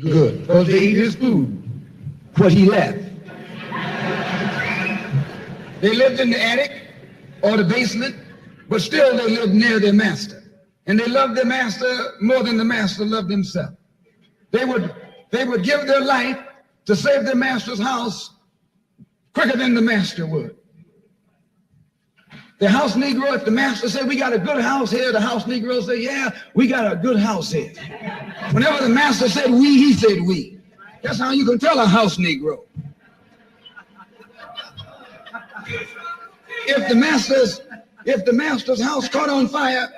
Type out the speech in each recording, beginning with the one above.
Good, because they eat his food, what he left. They lived in the attic or the basement, but still they lived near their master. And they loved their master more than the master loved himself. They would give their life to save their master's house quicker than the master would. The house Negro, if the master said, we got a good house here, the house Negro said, yeah, we got a good house here. Whenever the master said we, he said we. That's how you can tell a house Negro. If the master's house caught on fire,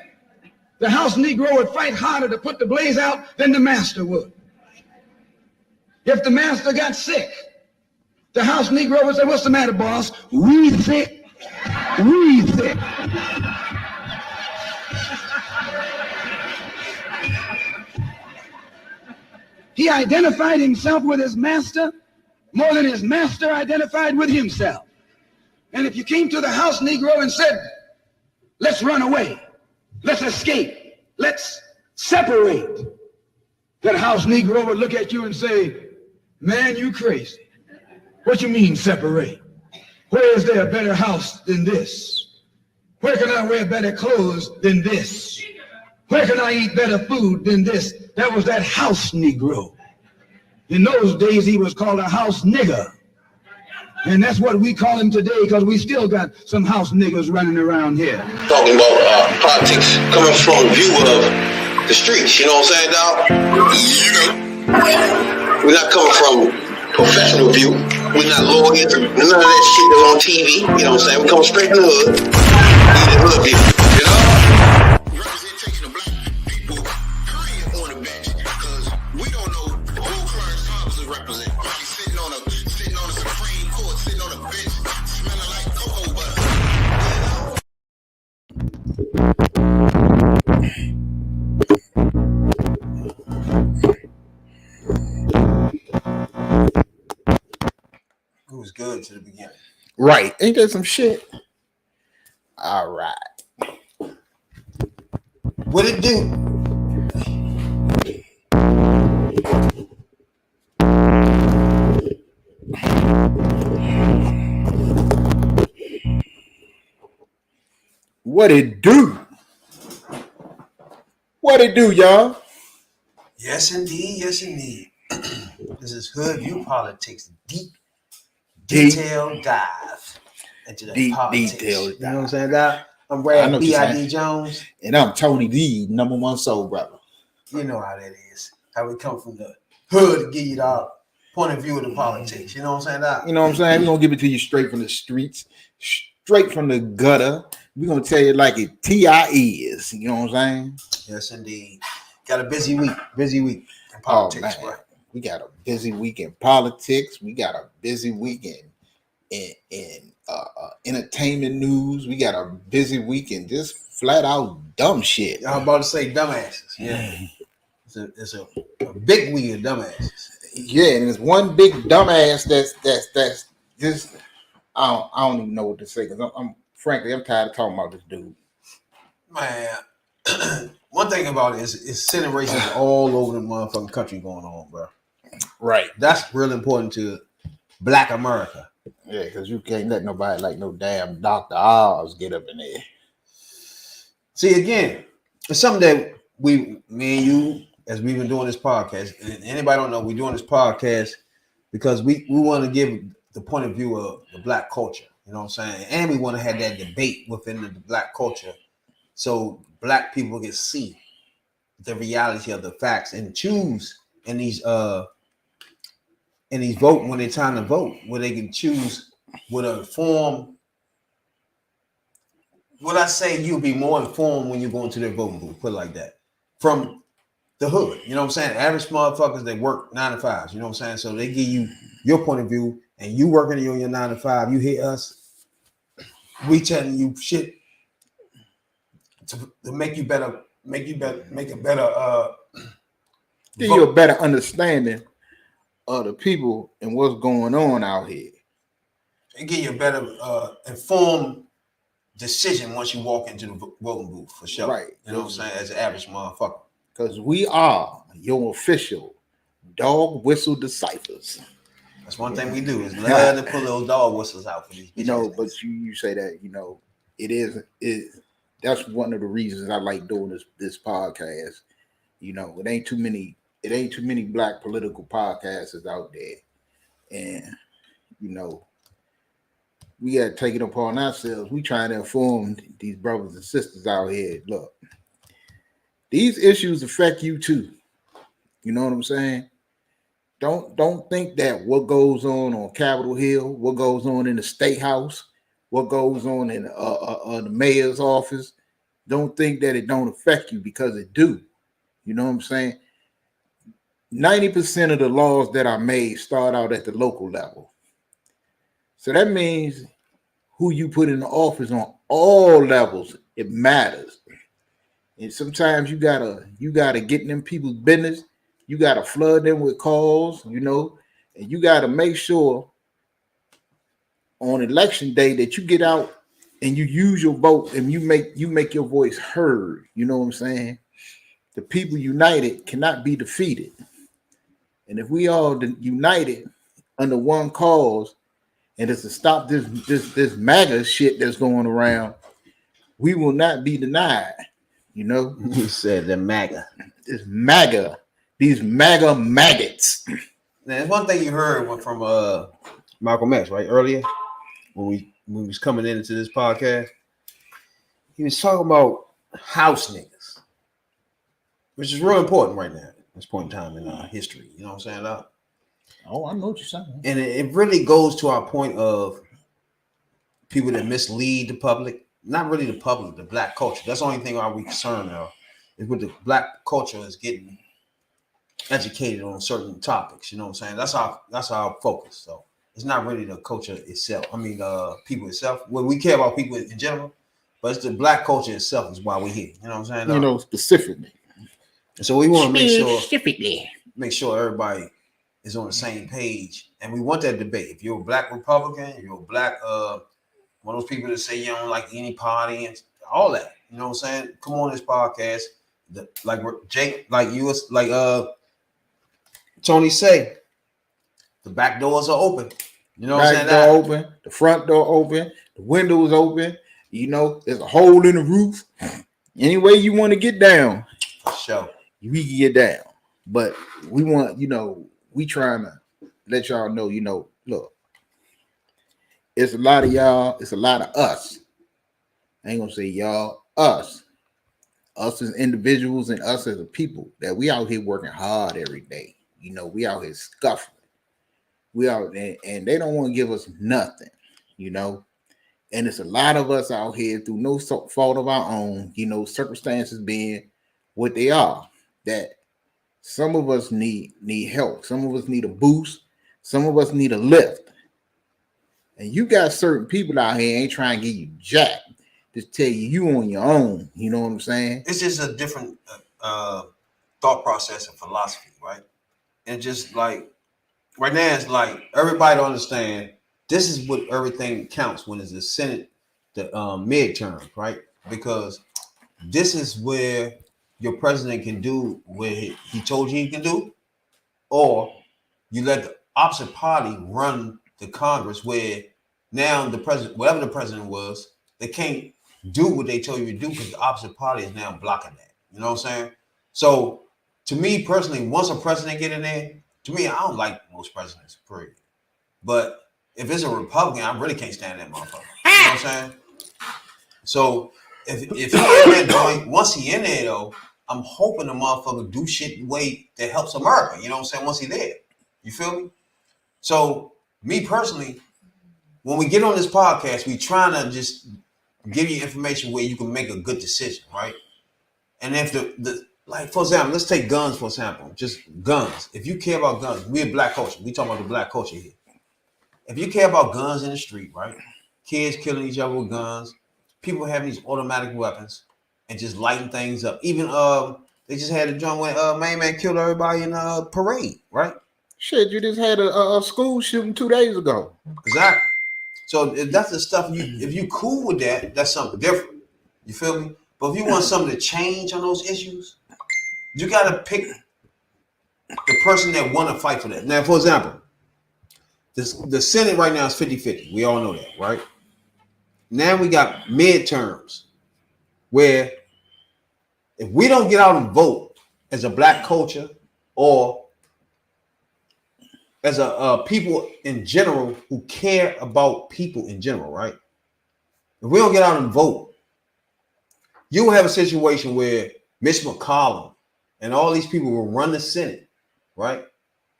the house Negro would fight harder to put the blaze out than the master would. If the master got sick, the house Negro would say, what's the matter, boss? We sick. We sick. He identified himself with his master more than his master identified with himself. And if you came to the house Negro and said, let's run away, let's escape, let's separate, that house Negro would look at you and say, man, you crazy. What you mean separate? Where is there a better house than this? Where can I wear better clothes than this? Where can I eat better food than this? That was that house Negro. In those days, he was called a house nigger. And that's what we call him today, because we still got some house niggers running around here. Talking about politics coming from a view of the streets, you know what I'm saying, dog? We're not coming from professional view. We're not lawyers, none of that shit that's on TV. You know what I'm saying? We come straight from the hood. We the hood view, you know? Representation of black people, period, on the bench. Because we don't know who Clarence Thomas is representing. He's sitting on the Supreme Court, sitting on a bench, smelling like cocoa butter. It was good to the beginning. Right. Ain't that some shit? All right. What it do? What it do? What it do, y'all? Yes, indeed. Yes, indeed. This is Hood View Politics. Detailed dive into the politics. Detailed dive. You know what I'm saying, Doc? I'm Brad B.I.D. Jones. And I'm Tony D, number one soul brother. You know how that is. How we come from the hood to give you the point of view of the politics. You know what I'm saying, Doc? You know what I'm saying? We're going to give it to you straight from the streets, straight from the gutter. We're going to tell you like it T.I. is. You know what I'm saying? Yes, indeed. Got a busy week. Busy week in politics, bro. We got a busy week in politics. We got a busy week in entertainment news. We got a busy week in just flat out dumb shit. I'm about to say dumbasses. Yeah. It's a big week of dumbasses. Yeah, and it's one big dumbass that's just I don't even know what to say, because I'm frankly tired of talking about this dude. Man, one thing about it is Senate races all over the motherfucking country going on, bro. Right. That's real important to Black America. Yeah, because you can't let nobody like no damn Dr. Oz get up in there. See, again, it's something that me and you, as we've been doing this podcast, and anybody don't know, we're doing this podcast because we want to give the point of view of the Black culture. You know what I'm saying? And we want to have that debate within the Black culture so Black people can see the reality of the facts and choose in these vote when it's time to vote, where they can choose with a form. What I say, you'll be more informed when you go into their voting booth, put it like that, from the hood. You know what I'm saying? Average motherfuckers that work 9 to 5s. You know what I'm saying? So they give you your point of view, and you working on your 9 to 5. You hear us, we telling you shit to make you better, make a better, give you a better understanding of the people and what's going on out here. And give you a better informed decision once you walk into the voting booth, for sure. Right. You know what I'm saying? As an average motherfucker. Because we are your official dog whistle deciphers. That's one thing we do is love to pull those dog whistles out for these. But you say that, that's one of the reasons I like doing this podcast. It ain't too many black political podcasters out there. And we got to take it upon ourselves. We trying to inform these brothers and sisters out here. Look, these issues affect you too. You know what I'm saying? Don't think that what goes on Capitol Hill, what goes on in the State House, what goes on in the mayor's office, don't think that it don't affect you, because it do. You know what I'm saying? 90% of the laws that are made start out at the local level. So that means who you put in the office on all levels, it matters. And sometimes you gotta get in them people's business. You gotta flood them with calls, and you gotta make sure on election day that you get out and you use your vote and you make your voice heard. You know what I'm saying? The people united cannot be defeated. And if we all united under one cause, and it's to stop this MAGA shit that's going around, we will not be denied. You said the MAGA. This MAGA, these MAGA maggots. Now, there's one thing you heard from Malcolm X, right? Earlier, when we was coming into this podcast, he was talking about house niggas, which is real important right now at this point in time in our history. You know what I'm saying, Doc? Oh, I know what you're saying. And it really goes to our point of people that mislead the public. Not really the public, the black culture. That's the only thing we concerned of, is with the black culture is getting educated on certain topics. You know what I'm saying? That's our focus. So it's not really the culture itself. I mean, people itself. Well, we care about people in general, but it's the black culture itself is why we're here. You know what I'm saying? Specifically. And so we want to make sure everybody is on the same page, and we want that debate. If you're a black Republican, if you're a black one of those people that say you don't like any party and all that, you know what I'm saying? Come on this podcast, Tony say, the back doors are open. You know what I'm saying? Back door open, the front door open, the windows open. There's a hole in the roof. Any way you want to get down, for sure, we can get down. But we want, we trying to let y'all know, look, it's a lot of y'all, it's a lot of us. I ain't gonna say y'all, us as individuals and us as a people, that we out here working hard every day. We out here scuffling. We out there, and they don't want to give us nothing, And it's a lot of us out here through no fault of our own, circumstances being what they are, that some of us need help. Some of us need a boost. Some of us need a lift. And you got certain people out here ain't trying to give you jack. Just tell you on your own. You know what I'm saying? It's just a different thought process and philosophy, right? And just like right now, it's like everybody don't understand. This is what everything counts when it's the Senate, the midterm, right? Because this is where your president can do what he told you he can do, or you let the opposite party run the Congress, where now the president, whatever the president was, they can't do what they told you to do because the opposite party is now blocking that. You know what I'm saying? So to me personally, once a president get in there, to me, I don't like most presidents, period. But if it's a Republican, I really can't stand that motherfucker. You know what I'm saying? So if he in there, once he in there though, I'm hoping the motherfucker do shit the way that helps America. You know what I'm saying? Once he there, you feel me? So me personally, when we get on this podcast, we trying to just give you information where you can make a good decision, right? And if like, for example, let's take guns, for example, just guns. If you care about guns, we're black culture. We talking about the black culture here. If you care about guns in the street, right? Kids killing each other with guns, people having these automatic weapons and just lighting things up. Even they just had a joint when Main Man killed everybody in a parade, right? Shit, you just had a school shooting 2 days ago. Exactly. So if that's the stuff if you cool with that, that's something different. You feel me? But if you want something to change on those issues, you gotta pick the person that want to fight for that. Now, for example, the Senate right now is 50-50. We all know that, right? Now we got midterms where if we don't get out and vote as a black culture or as a people in general who care about people in general, right? If we don't get out and vote, you will have a situation where Mitch McConnell and all these people will run the Senate, right?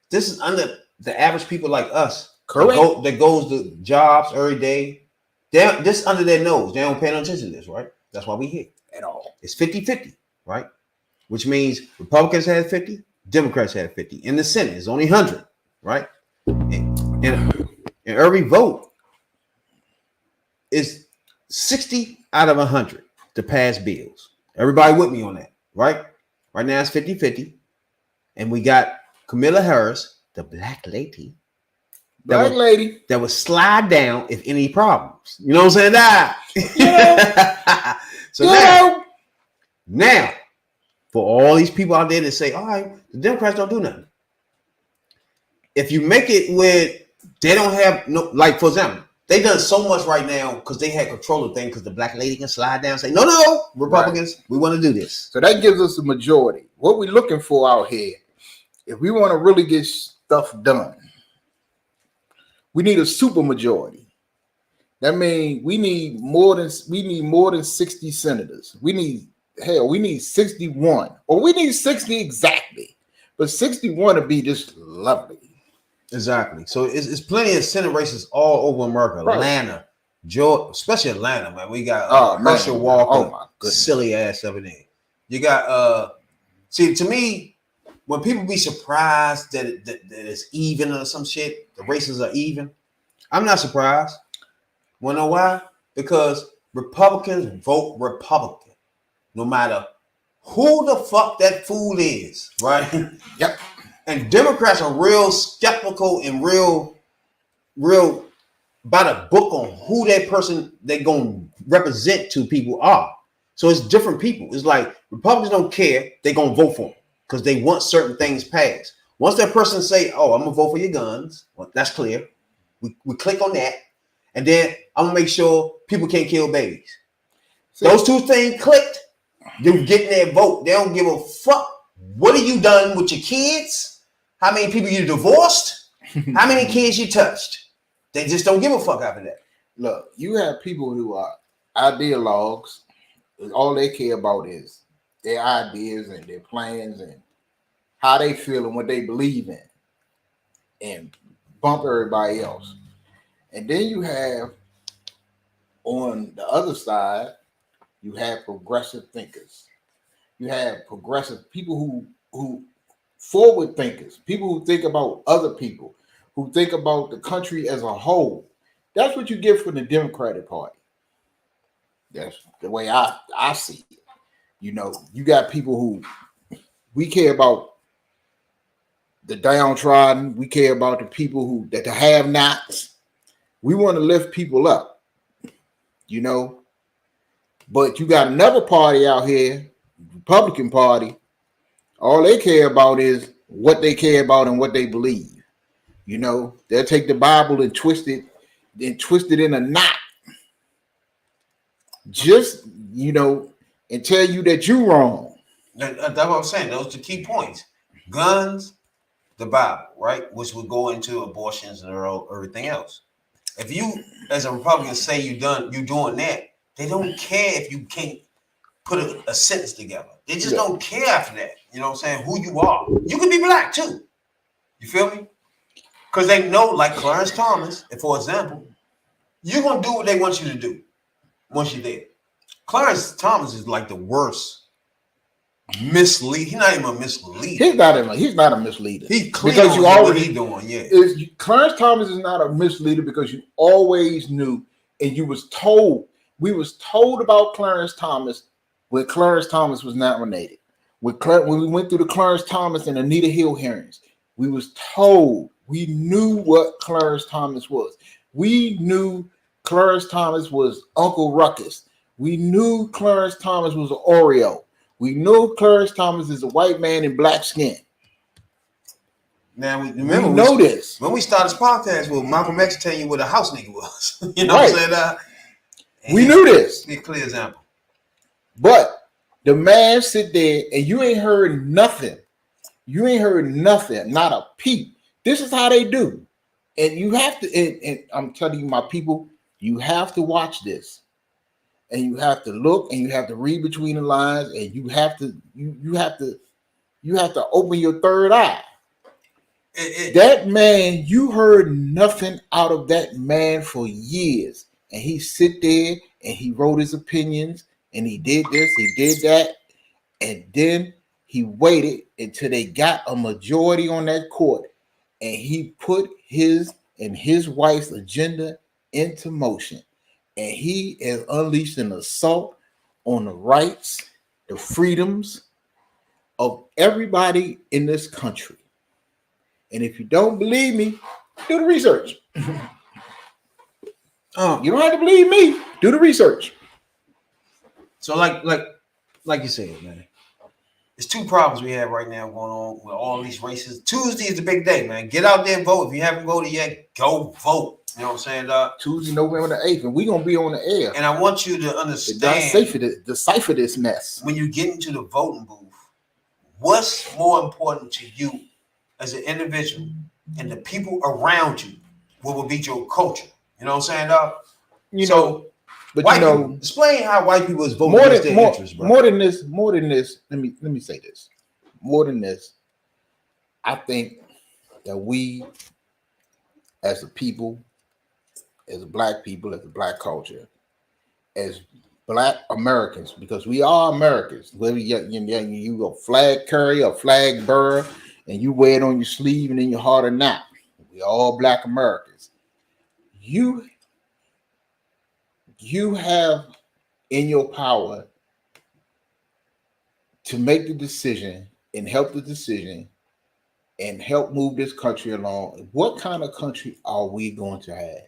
This is under the average people like us. Correct. That goes to jobs every day. This under their nose. They don't pay no attention to this, right? That's why we here. At all. It's 50-50, right? Which means Republicans had 50, Democrats had 50. In the Senate, it's only 100, right? And every vote is 60 out of 100 to pass bills. Everybody with me on that, right? Right now it's 50-50. And we got Kamala Harris, the black lady. Black lady. That would slide down if any problems. You know what I'm saying? So now, for all these people out there that say, all right, the Democrats don't do nothing. If you make it where they don't have no, like, for example, they done so much right now because they had control of things because the black lady can slide down and say, no, Republicans, we want to do this. So that gives us a majority. What we're looking for out here, if we want to really get stuff done, we need a super majority. That means we need more than 60 senators. We need 61, or we need 60 exactly. But 61 would be just lovely. Exactly. So it's plenty of Senate races all over America. Right. Atlanta, Georgia, especially Atlanta, man. We got Herschel Walker, oh my goodness, silly ass over there. You got see, to me, when people be surprised that it's even or some shit, the races are even, I'm not surprised. Wanna know why? Because Republicans vote Republican, no matter who the fuck that fool is, right? Yep. And Democrats are real skeptical and real by the book on who that person they're gonna represent to people are. So it's different people. It's like Republicans don't care, they're gonna vote for them because they want certain things passed. Once that person say, "Oh, I'm gonna vote for your guns," well, that's clear. We click on that, and then I'm gonna make sure people can't kill babies. See, those two things clicked, they're getting their vote. They don't give a fuck. What have you done with your kids? How many people you divorced? How many kids you touched? They just don't give a fuck after that. Look, you have people who are ideologues. All they care about is their ideas and their plans and how they feel and what they believe in, and bump everybody else. And then you have, on the other side, you have progressive thinkers. You have progressive people who forward thinkers, people who think about other people, who think about the country as a whole. That's what you get from the Democratic Party. That's the way I see it. You know, you got people who we care about the downtrodden. We care about the people the have-nots. We want to lift people up, you know. But you got another party out here, Republican Party. All they care about is what they care about and what they believe. You know, they'll take the Bible and twist it in a knot. Just, you know, and tell you that you're wrong. That's what I'm saying. Those are the key points. Guns, the Bible, right? Which would go into abortions and everything else. If you, as a Republican, say you doing that, they don't care if you can't put a sentence together. They just don't care after that. You know what I'm saying? Who you are. You can be black too. You feel me? Because they know, like Clarence Thomas, if, for example, you're going to do what they want you to do once you're there. Clarence Thomas is like the worst mislead. He's not even a misleader. He's not a misleader. He clear because you already what he doing. Yeah. Clarence Thomas is not a misleader because you always knew, and you was told. We was told about Clarence Thomas when Clarence Thomas was nominated. When we went through the Clarence Thomas and Anita Hill hearings, we was told. We knew what Clarence Thomas was. We knew Clarence Thomas was Uncle Ruckus. We knew Clarence Thomas was an Oreo. We knew Clarence Thomas is a white man in black skin. Now we We remember know this. when we started this podcast. Well, Malcolm X telling you what a house nigga was. You know Right. what I'm saying? We knew this. Be a clear example. But the man sit there and you ain't heard nothing. You ain't heard nothing, not a peep. This is how they do. And you have to, and I'm telling you, my people, you have to watch this. And you have to look and you have to read between the lines, and you have to open your third eye. That man, you heard nothing out of that man for years. And he sit there and he wrote his opinions and he did this, he did that. And then he waited until they got a majority on that court, and he put his and his wife's agenda into motion. And he has unleashed an assault on the rights, the freedoms of everybody in this country. And if you don't believe me, do the research. You don't have to believe me. Do the research. So like you said, man, there's two problems we have right now going on with all these races. Tuesday is the big day, man. Get out there and vote. If you haven't voted yet, go vote. You know what I'm saying, dog? Tuesday, November the 8th, and we're going to be on the air. And I want you to understand, decipher this mess. when you get into the voting booth, what's more important to you as an individual and the people around you? What will be your culture? You know what I'm saying, dog? But people, explain how white people is voting against their interests, bro. More than this. Let me say this. More than this, I think that we, as a people, as a black people, as a black culture, as black Americans, because we are Americans, whether you a flag carrier, a flag bearer, and you wear it on your sleeve and in your heart or not, we all black Americans. You have in your power to make the decision and help the decision and help move this country along. What kind of country are we going to have?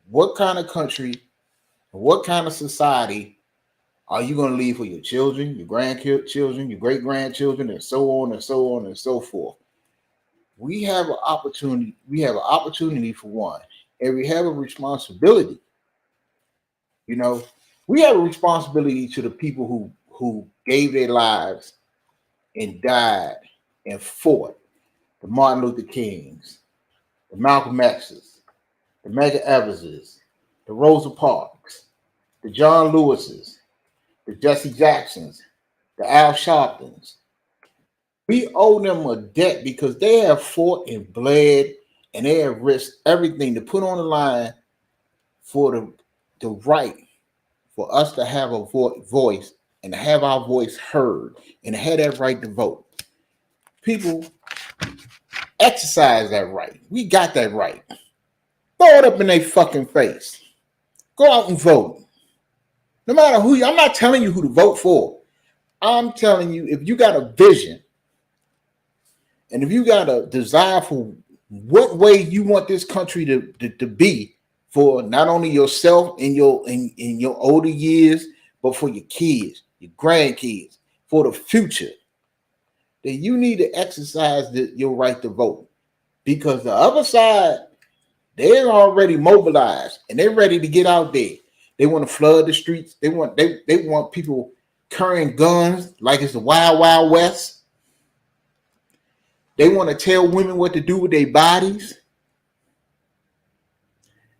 What kind of country, what kind of society are you going to leave for your children, your grandchildren, your great-grandchildren, and so on and so on and so forth? We have an opportunity. We have an opportunity for one, and we have a responsibility. You know, we have a responsibility to the people who gave their lives and died and fought. The Martin Luther Kings, the Malcolm X's, the Medgar Everses, the Rosa Parks, the John Lewises, the Jesse Jacksons, the Al Sharptons. We owe them a debt because they have fought and bled and they have risked everything to put on the line for the right for us to have a voice and to have our voice heard and to have that right to vote. People, exercise that right. We got that right. Throw it up in their fucking face. Go out and vote. No matter who I'm not telling you who to vote for. I'm telling you, if you got a vision and if you got a desire for what way you want this country to be for not only yourself in your older years, but for your kids, your grandkids, for the future, then you need to exercise your right to vote. Because the other side, they're already mobilized and they're ready to get out there. They want to flood the streets. They want people carrying guns like it's the Wild Wild West. They want to tell women what to do with their bodies.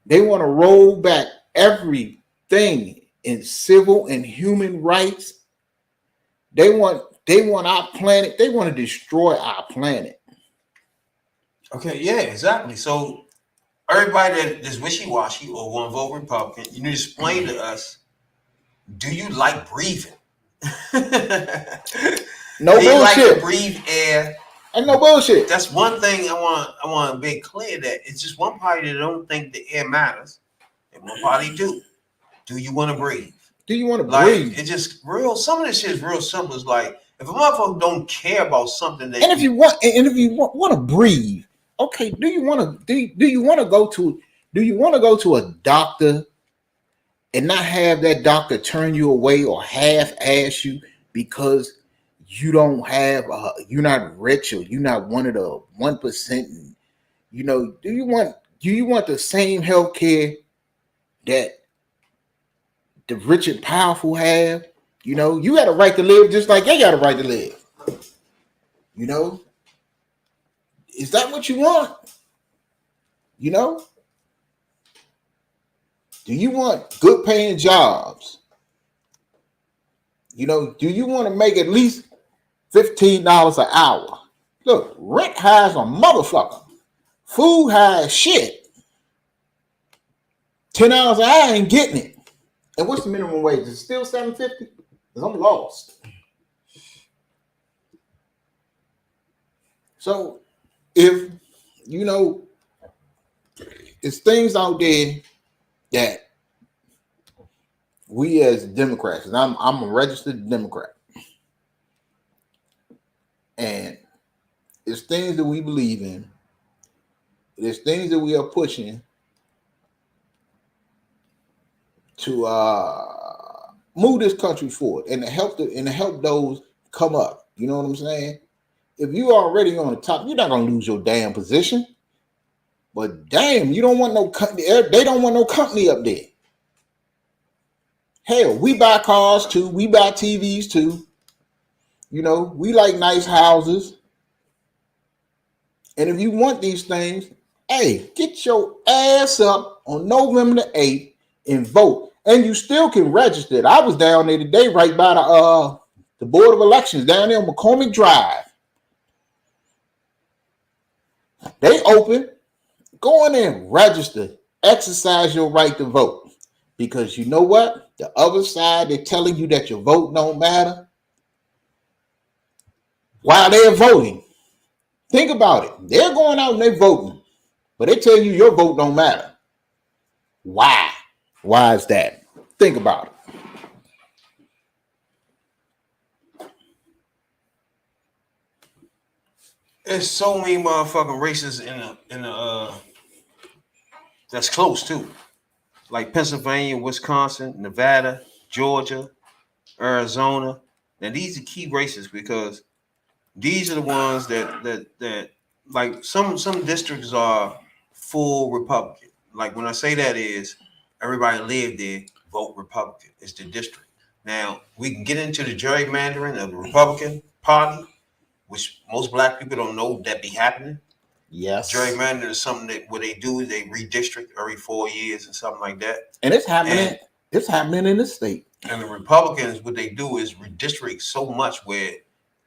They want to roll back everything in civil and human rights. They want our planet. They want to destroy our planet. Okay, yeah, exactly. So everybody that's wishy-washy or want to vote Republican, you need to explain to us, do you like breathing? No do you bullshit. Like to breathe air? And no bullshit. That's one thing I want to make clear, that it's just one party that don't think the air matters, and one party do. Do you want to breathe? Do you want to breathe? breathe? It's just real. Some of this shit is real simple. It's like if a motherfucker don't care about something that, and if you want to breathe, okay. Do you want to go to a doctor and not have that doctor turn you away or half-ass you because you don't have, you're not rich, or you're not one of the 1%. You know, do you want the same health care that the rich and powerful have? You know, you got a right to live just like they got a right to live. You know, is that what you want? You know, do you want good paying jobs? You know, do you want to make at least $15 an hour? Look, rent high as a motherfucker. Food high as shit. $10 an hour ain't getting it. And what's the minimum wage? Is it still $7.50? Because I'm lost. So if, you know, it's things out there that we as Democrats, and I'm a registered Democrat, and it's things that we believe in, there's things that we are pushing to move this country forward and to help those come up. You know what I'm saying? If you already on the top, you're not gonna lose your damn position. But damn, you don't want no company. They don't want no company up there. Hell, we buy cars too. We buy TVs too. You know, we like nice houses. And if you want these things, hey, get your ass up on November the 8th and vote. And you still can register. I was down there today, right by the Board of Elections down there on McCormick Drive. They open. Go in there and register. Exercise your right to vote. Because you know what? The other side, they're telling you that your vote don't matter. While they're voting. Think about it. They're going out and they're voting. But they tell you your vote don't matter. Why? Why is that? Think about it. There's so many motherfucking races in the that's close too. Like Pennsylvania, Wisconsin, Nevada, Georgia, Arizona. Now these are key races because these are the ones that like some districts are full Republican. Like when I say that is everybody live there, vote Republican. It's the district. Now we can get into the gerrymandering of the Republican Party, which most black people don't know that be happening. Yes. Gerrymandering is something that what they do is they redistrict every 4 years and something like that. And it's happening. It's happening in the state. And the Republicans, what they do is redistrict so much where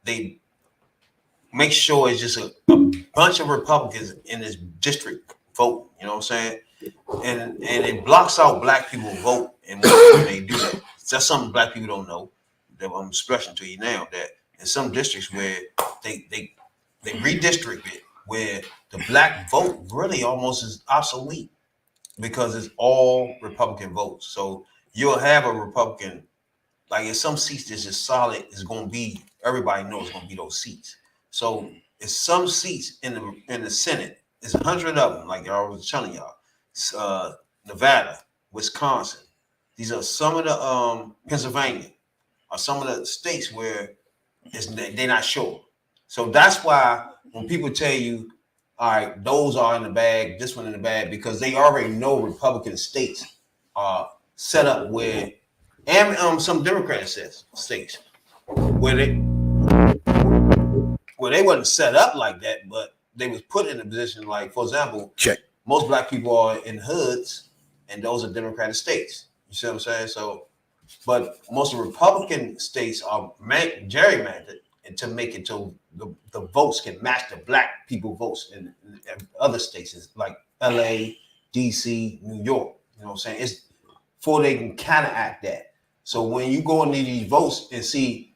they make sure it's just a bunch of Republicans in this district vote. You know what I'm saying? And it blocks out black people vote. And when they do that, that's something black people don't know. That I'm expressing to you now. That in some districts where they redistrict it, where the black vote really almost is obsolete because it's all Republican votes. So you'll have a Republican, like in some seats that's just solid, it's going to be, everybody knows it's going to be those seats. So it's some seats in the Senate, it's 100 of them, like I was telling y'all, Nevada, Wisconsin. These are some of the, Pennsylvania, are some of the states where they're not sure. So that's why when people tell you, all right, those are in the bag, this one in the bag, because they already know Republican states are set up where, and some Democrat states where they wasn't set up like that, but they was put in a position like, for example, most black people are in hoods, and those are Democratic states. You see what I'm saying? So, but most of the Republican states are gerrymandered and to make it so the votes can match the black people votes in other states like LA, DC, New York. You know what I'm saying? It's before they can counteract that. So when you go into these votes and see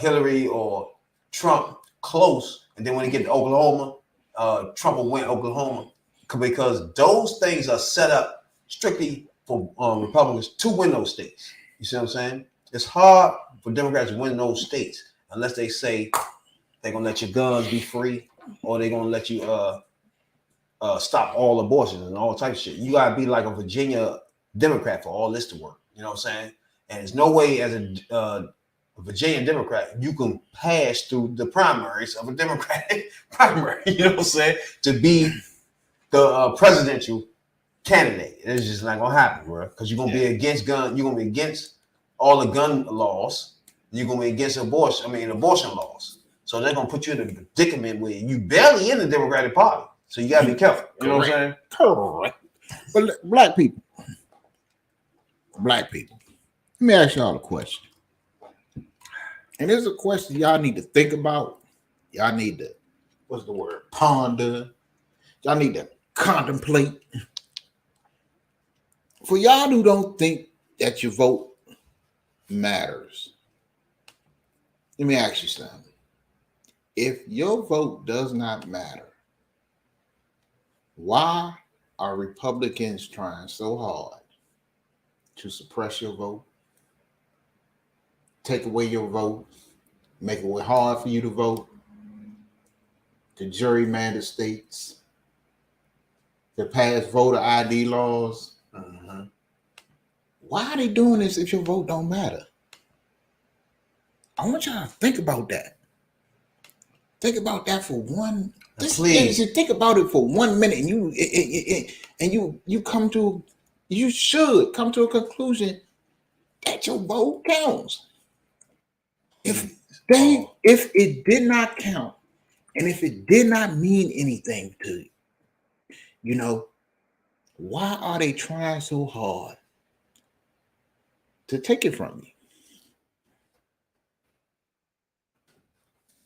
Hillary or Trump close, and then when they get to Oklahoma, Trump will win Oklahoma because those things are set up strictly for Republicans to win those states. You see what I'm saying? It's hard for Democrats to win those states unless they say they're gonna let your guns be free, or they're gonna let you stop all abortions and all types of shit. You gotta be like a Virginia Democrat for all this to work. You know what I'm saying? And there's no way as a a Virginia Democrat, you can pass through the primaries of a Democratic primary. You know what I'm saying? To be the presidential candidate. It's just not gonna happen, bro. Because you're gonna be against gun. You're gonna be against all the gun laws. You're gonna be against abortion laws. So they're gonna put you in a predicament where you barely in the Democratic Party. So you gotta be careful. You know what I'm saying? Correct. But black people, let me ask y'all a question. And this is a question y'all need to think about. Y'all need to, what's the word? Ponder. Y'all need to contemplate. For y'all who don't think that your vote matters, let me ask you something. If your vote does not matter, why are Republicans trying so hard to suppress your vote, take away your vote, make it hard for you to vote, to gerrymander states, to pass voter ID laws? Mm-hmm. Why are they doing this if your vote don't matter? I want y'all to think about that. Think about that for one. Please. Think about it for 1 minute, and you come to, you should come to a conclusion that your vote counts. If it did not count, and if it did not mean anything to you, why are they trying so hard to take it from you?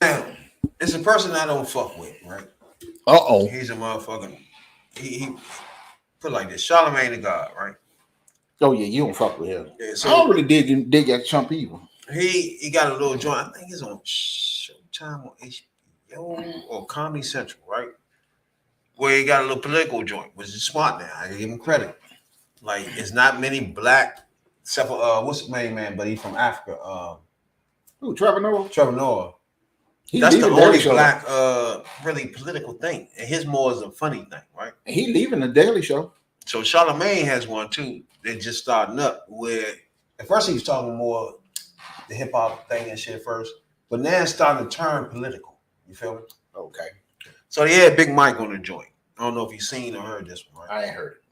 Now, it's a person I don't fuck with, right? Uh-oh. He's a motherfucking. He put it like this: Charlemagne the God, right? Oh yeah, you don't fuck with him. Yeah, I don't really dig that Trump either. He got a little joint. I think it's on Showtime on HBO or Comedy Central, right? Where he got a little political joint, which is smart now. I give him credit. Like, it's not many black, except for what's the main man, but he's from Africa. Who, Trevor Noah? Trevor Noah. He That's the leaving only Daily Show. black really political thing. And his more is a funny thing, right? He leaving the Daily Show. So Charlemagne has one too. They're just starting up where at first he was talking more the hip hop thing and shit first, but now it's starting to turn political. You feel me? Okay. So they had Big Mike on the joint. I don't know if you've seen or heard this one, right? I ain't heard it.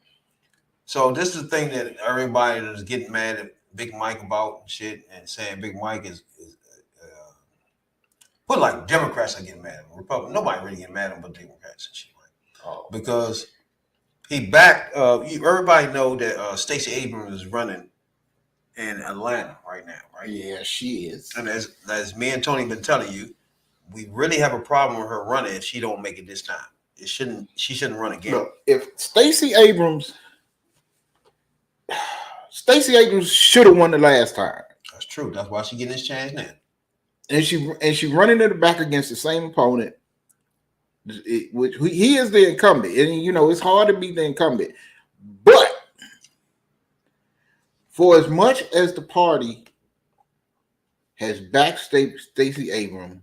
So this is the thing that everybody is getting mad at Big Mike about and shit, and saying Big Mike is put like Democrats are getting mad at him. Republicans, nobody really getting mad at him but Democrats and shit, right? Oh. Because he backed. Everybody know that Stacey Abrams is running in Atlanta right now, right? Yeah, she is. And as me and Tony been telling you, we really have a problem with her running if she don't make it this time. She shouldn't run again. Look, if Stacey Abrams should have won the last time. That's true. That's why she getting this chance now. And she running it back against the same opponent, which he is the incumbent. And it's hard to beat the incumbent. But for as much as the party has backed Stacey Abrams,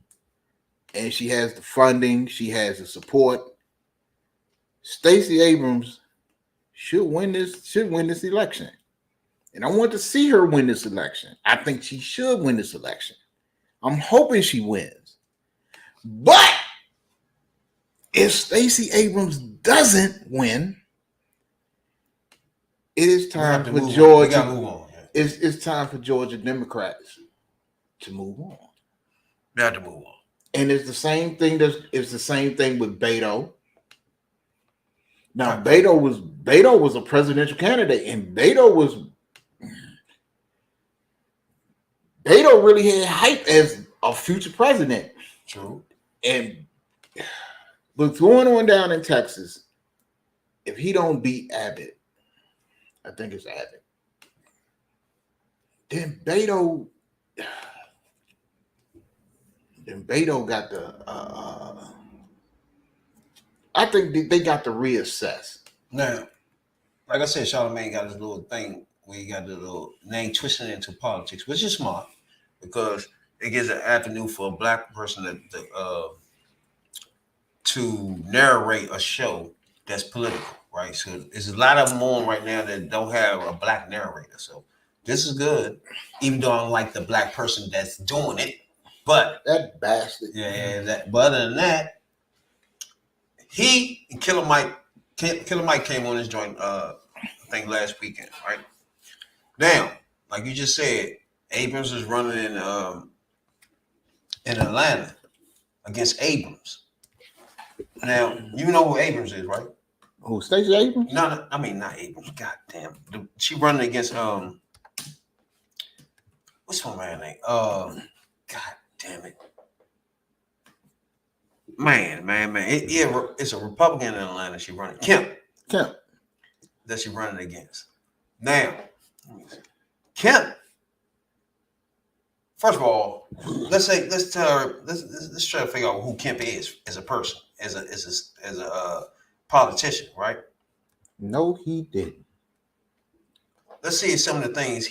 and she has the funding, she has the support, Stacey Abrams should win this election. And I want to see her win this election. I think she should win this election. I'm hoping she wins. But if Stacey Abrams doesn't win, it is time for Georgia. It's time for Georgia Democrats to move on. They have to move on. And it's the same thing. It's the same thing with Beto. Now, Beto was a presidential candidate, and Beto really had hype as a future president. True. And what's going on down in Texas, if he don't beat Abbott, I think it's Abbott, then Beto got the I think they got to reassess. Now, like I said, Charlemagne got his little thing where he got the little name twisted into politics, which is smart because it gives an avenue for a black person to narrate a show that's political, right? So there's a lot of them on right now that don't have a black narrator. So This is good, even though I don't like the black person that's doing it. But That bastard. yeah, but other than that, he and Killer Mike came on this joint I think last weekend, right? Now, like you just said, Abrams is running in Atlanta against Abrams. Now, you know who Abrams is, right? Who, Stacey Abrams? No, I mean not Abrams. God damn. She running against what's my man name? God damn it. Man. It's a Republican in Atlanta she running. Kemp. That she running against. Now, Kemp. First of all, let's try to figure out who Kemp is as a person, as a politician, right? No, he didn't. Let's see some of the things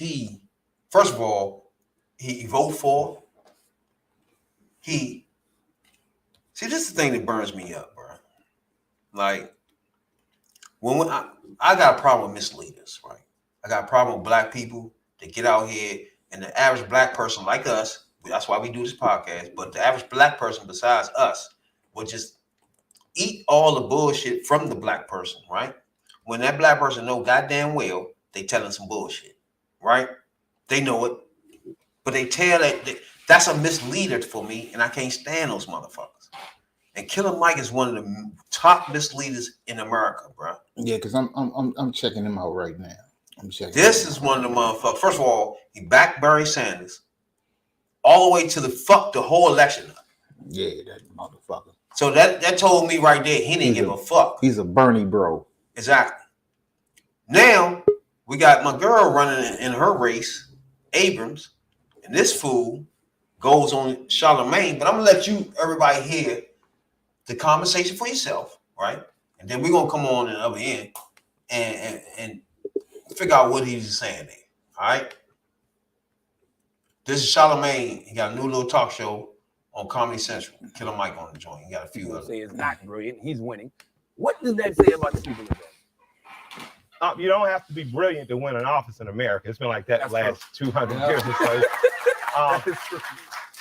first of all, he voted for. See, this is the thing that burns me up, bro. Like, when I got a problem with misleaders, right? I got a problem with black people that get out here, and the average black person like us, that's why we do this podcast, but the average black person besides us will just eat all the bullshit from the black person, right? When that black person know goddamn well they telling some bullshit, right? They know it, but they tell that's a misleader for me, and I can't stand those motherfuckers. And Killer Mike is one of the top misleaders in America, bro. Yeah, because I'm checking him out right now. This is one of the motherfuckers. First of all, he backed Barry Sanders all the way to the whole election. Yeah, that motherfucker. So that told me right there he didn't give a fuck. He's a Bernie bro. Exactly. Now we got my girl running in her race, Abrams, and this fool goes on Charlemagne. But I'm gonna let everybody hear the conversation for yourself, right? And then we're gonna come on the other end and figure out what he's saying there. All right. This is Charlemagne. He got a new little talk show on Comedy Central. Killer Mike on the joint. He got a few others. Say it's not brilliant. He's winning. What does that say about the people of that? You don't have to be brilliant to win an office in America. It's been like that the last 200 years or so.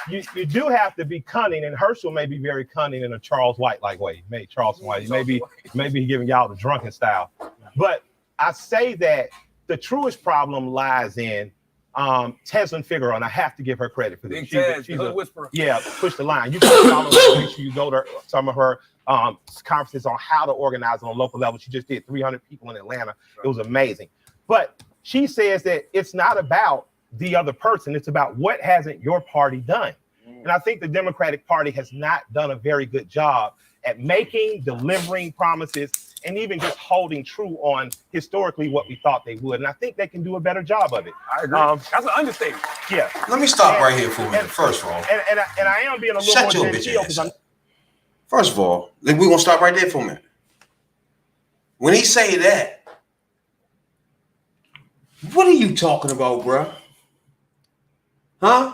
You do have to be cunning, and Herschel may be very cunning in a Charles White-like way. Charleston White. Maybe he's giving y'all the drunken style. But I say that the truest problem lies in Tezlyn Figaro, and I have to give her credit for this. She's a whisperer. Yeah, push the line. You can follow her. Make sure you go to some of her conferences on how to organize on a local level. She just did 300 people in Atlanta. It was amazing. But she says that it's not about the other person. It's about what hasn't your party done. And I think the Democratic Party has not done a very good job at delivering promises, and even just holding true on historically what we thought they would. And I think they can do a better job of it. I agree. That's an understatement. Yeah. Let me stop right here for a minute, first of all. And I am being a little more genteel because I'm. First of all, we're going to stop right there for a minute. When he say that, what are you talking about, bro? Huh?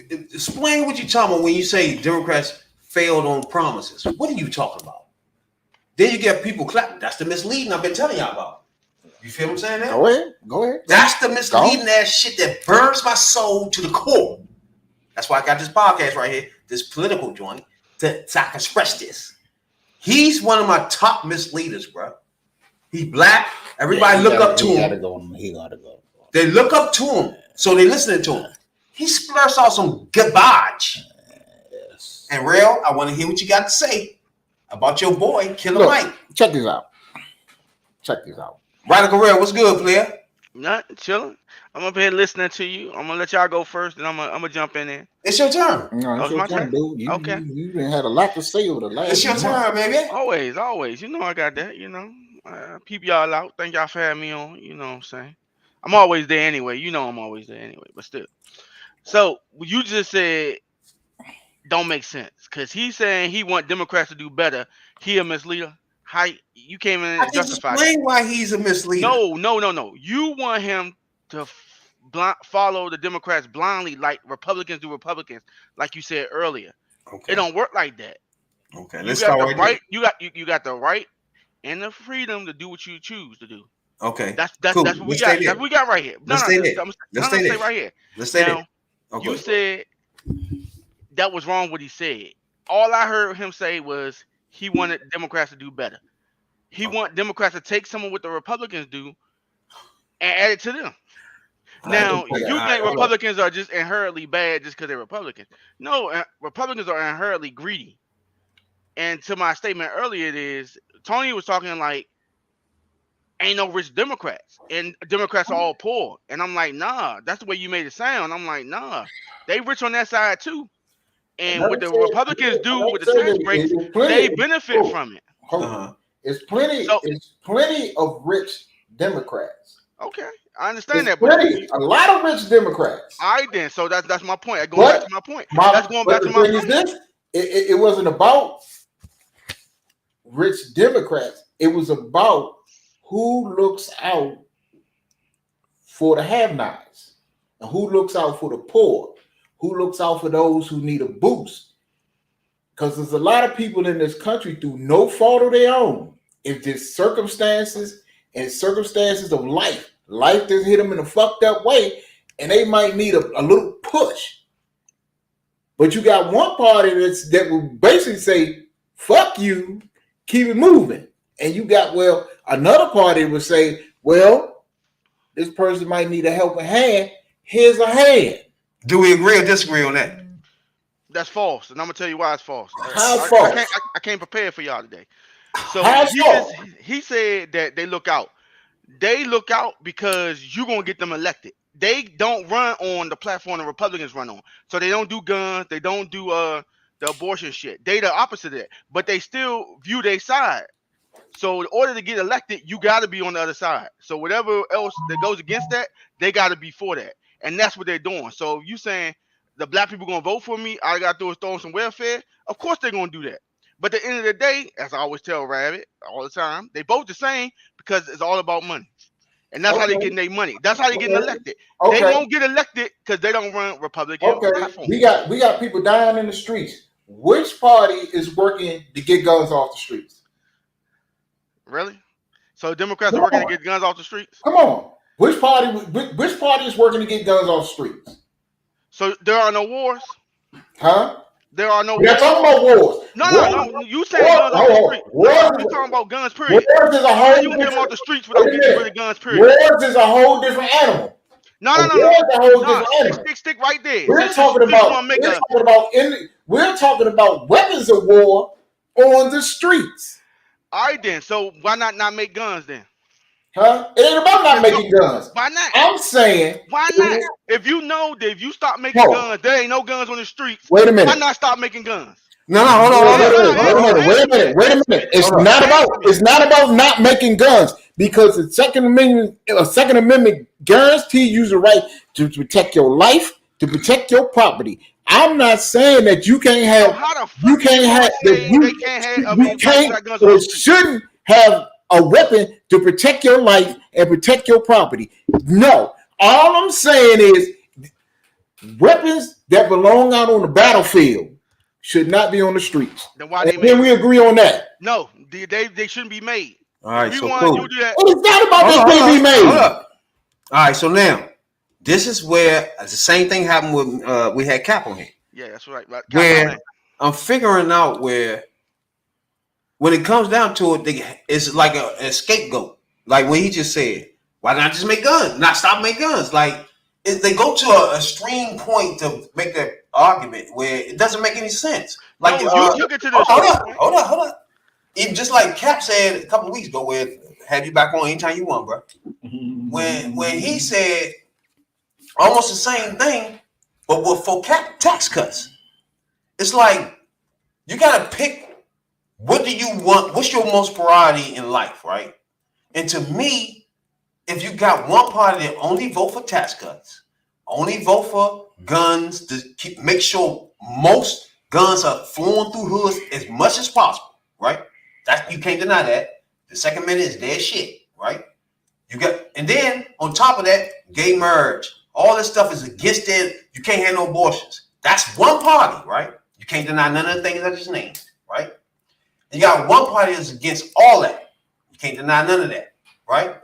Explain what you're talking about when you say Democrats failed on promises. What are you talking about? Then you get people clapping. That's the misleading I've been telling y'all about. You feel what I'm saying now? Go ahead. That's the misleading ass shit that burns my soul to the core. That's why I got this podcast right here, this political joint, so I can express this. He's one of my top misleaders, bro. He's black. Everybody look up to him. He gotta go. They look up to him, so they listening to him. He splurts out some garbage. Yes. And Real, I want to hear what you got to say about your boy, Killer Mike. Check this out. Radical Real, what's good, player? Not chilling. I'm up here listening to you. I'm gonna let y'all go first, and I'm gonna jump in there. It's your turn. No, it's my your turn, turn? dude. You had a lot to say over the last. It's your turn, baby. Always. You know I got that. You know, peep y'all out. Thank y'all for having me on. You know what I'm saying? I'm always there anyway. You know I'm always there anyway. But still, so you just said don't make sense because he's saying he want Democrats to do better. He a misleader. How you came in and justified that? Explain why he's a misleader. No. You want him to follow the Democrats blindly like Republicans do Republicans, like you said earlier. Okay. It don't work like that. Okay, let's start right there. You got the right and the freedom to do what you choose to do. Okay. That's cool. what we Let's got. stay there. That's what we got right here. Let's stay there. Let's stay stay there. right here. Let's stay Now, there. Okay. you said that was wrong what he said. All I heard him say was he wanted Democrats to do better. He want Democrats to take some of what the Republicans do and add it to them. Now, you think Republicans are just inherently bad just because they're Republicans. No, Republicans are inherently greedy. And to my statement earlier, it is Tony was talking like, ain't no rich Democrats, and Democrats are all poor. And I'm like, nah, that's the way you made it sound. I'm like, nah, they rich on that side too. And what the Republicans do with the tax breaks, they benefit from it. It's plenty. It's plenty of rich Democrats. Okay, I understand that. Plenty, a lot of rich Democrats. All right, then. So that's my point. Going back to my point. That's going back to my point. It wasn't about rich Democrats. It was about who looks out for the have-nots and who looks out for the poor, who looks out for those who need a boost. Because there's a lot of people in this country through no fault of their own. It's just circumstances of life. Life just hit them in a fucked up way, and they might need a little push. But you got one party that will basically say, fuck you, keep it moving. And you got, another party would say, this person might need a helping hand. Here's a hand. Do we agree or disagree on that? That's false, and I'm gonna tell you why it's false. How's false? I can't prepare for y'all today. So he said that they look out. They look out because you're gonna get them elected. They don't run on the platform the Republicans run on. So they don't do guns. They don't do the abortion shit. They the opposite of that. But they still view their side. So in order to get elected, you got to be on the other side. So whatever else that goes against that, they got to be for that. And that's what they're doing. So you saying the black people going to vote for me, all I got to do is throw them some welfare? Of course they're going to do that. But at the end of the day, as I always tell Rabbit all the time, they both the same because it's all about money. And that's how they're getting their money. That's how they're getting elected. They won't get elected because they don't run Republican platform. We got people dying in the streets. Which party is working to get guns off the streets? Really? So Democrats are working to get guns off the streets? Come on. Which party is working to get guns off the streets? So there are no wars? Huh? There are no wars. We're talking about wars. No. You saying guns off the streets. We're talking about guns, period. Wars is a whole you can get them off the streets without getting rid of guns, period. Wars is a whole different animal. No. Stick right there. We're talking about weapons of war on the streets. All right, then. So why not make guns then? Huh? It ain't about not making guns. Why not? I'm saying. Why not? If you know that if you stop making guns, there ain't no guns on the streets. Wait a minute. Why not stop making guns? No, hold on. Wait a minute. It's not about not making guns because the Second Amendment guarantees you the right to protect your life, to protect your property. I'm not saying that you can't have. You shouldn't have a weapon to protect your life and protect your property. No, all I'm saying is weapons that belong out on the battlefield should not be on the streets. Then why then we agree on that. No, they shouldn't be made. All right, so cool. you do that. It's not about this being made. All right, so now this is where the same thing happened with we had Cap on here. Yeah, that's right. Where I'm figuring out where when it comes down to it, it's like a scapegoat. Like when he just said, why not just make guns? Not stop making guns. Like they go to an extreme point to make that argument where it doesn't make any sense. Like you took it to the hold on. Even just like Cap said a couple of weeks ago, where have you back on anytime you want, bro. When he said almost the same thing, but for tax cuts, it's like you gotta pick. What do you want? What's your most priority in life, right? And to me, if you got one party that only vote for tax cuts, only vote for guns to make sure most guns are flowing through hoods as much as possible, right? You can't deny that. The Second Amendment is their shit, right? And then on top of that, gay marriage, all this stuff is against it. You can't have no abortions. That's one party, right? You can't deny none of the things I just named, right? You got one party that's against all that. You can't deny none of that, right?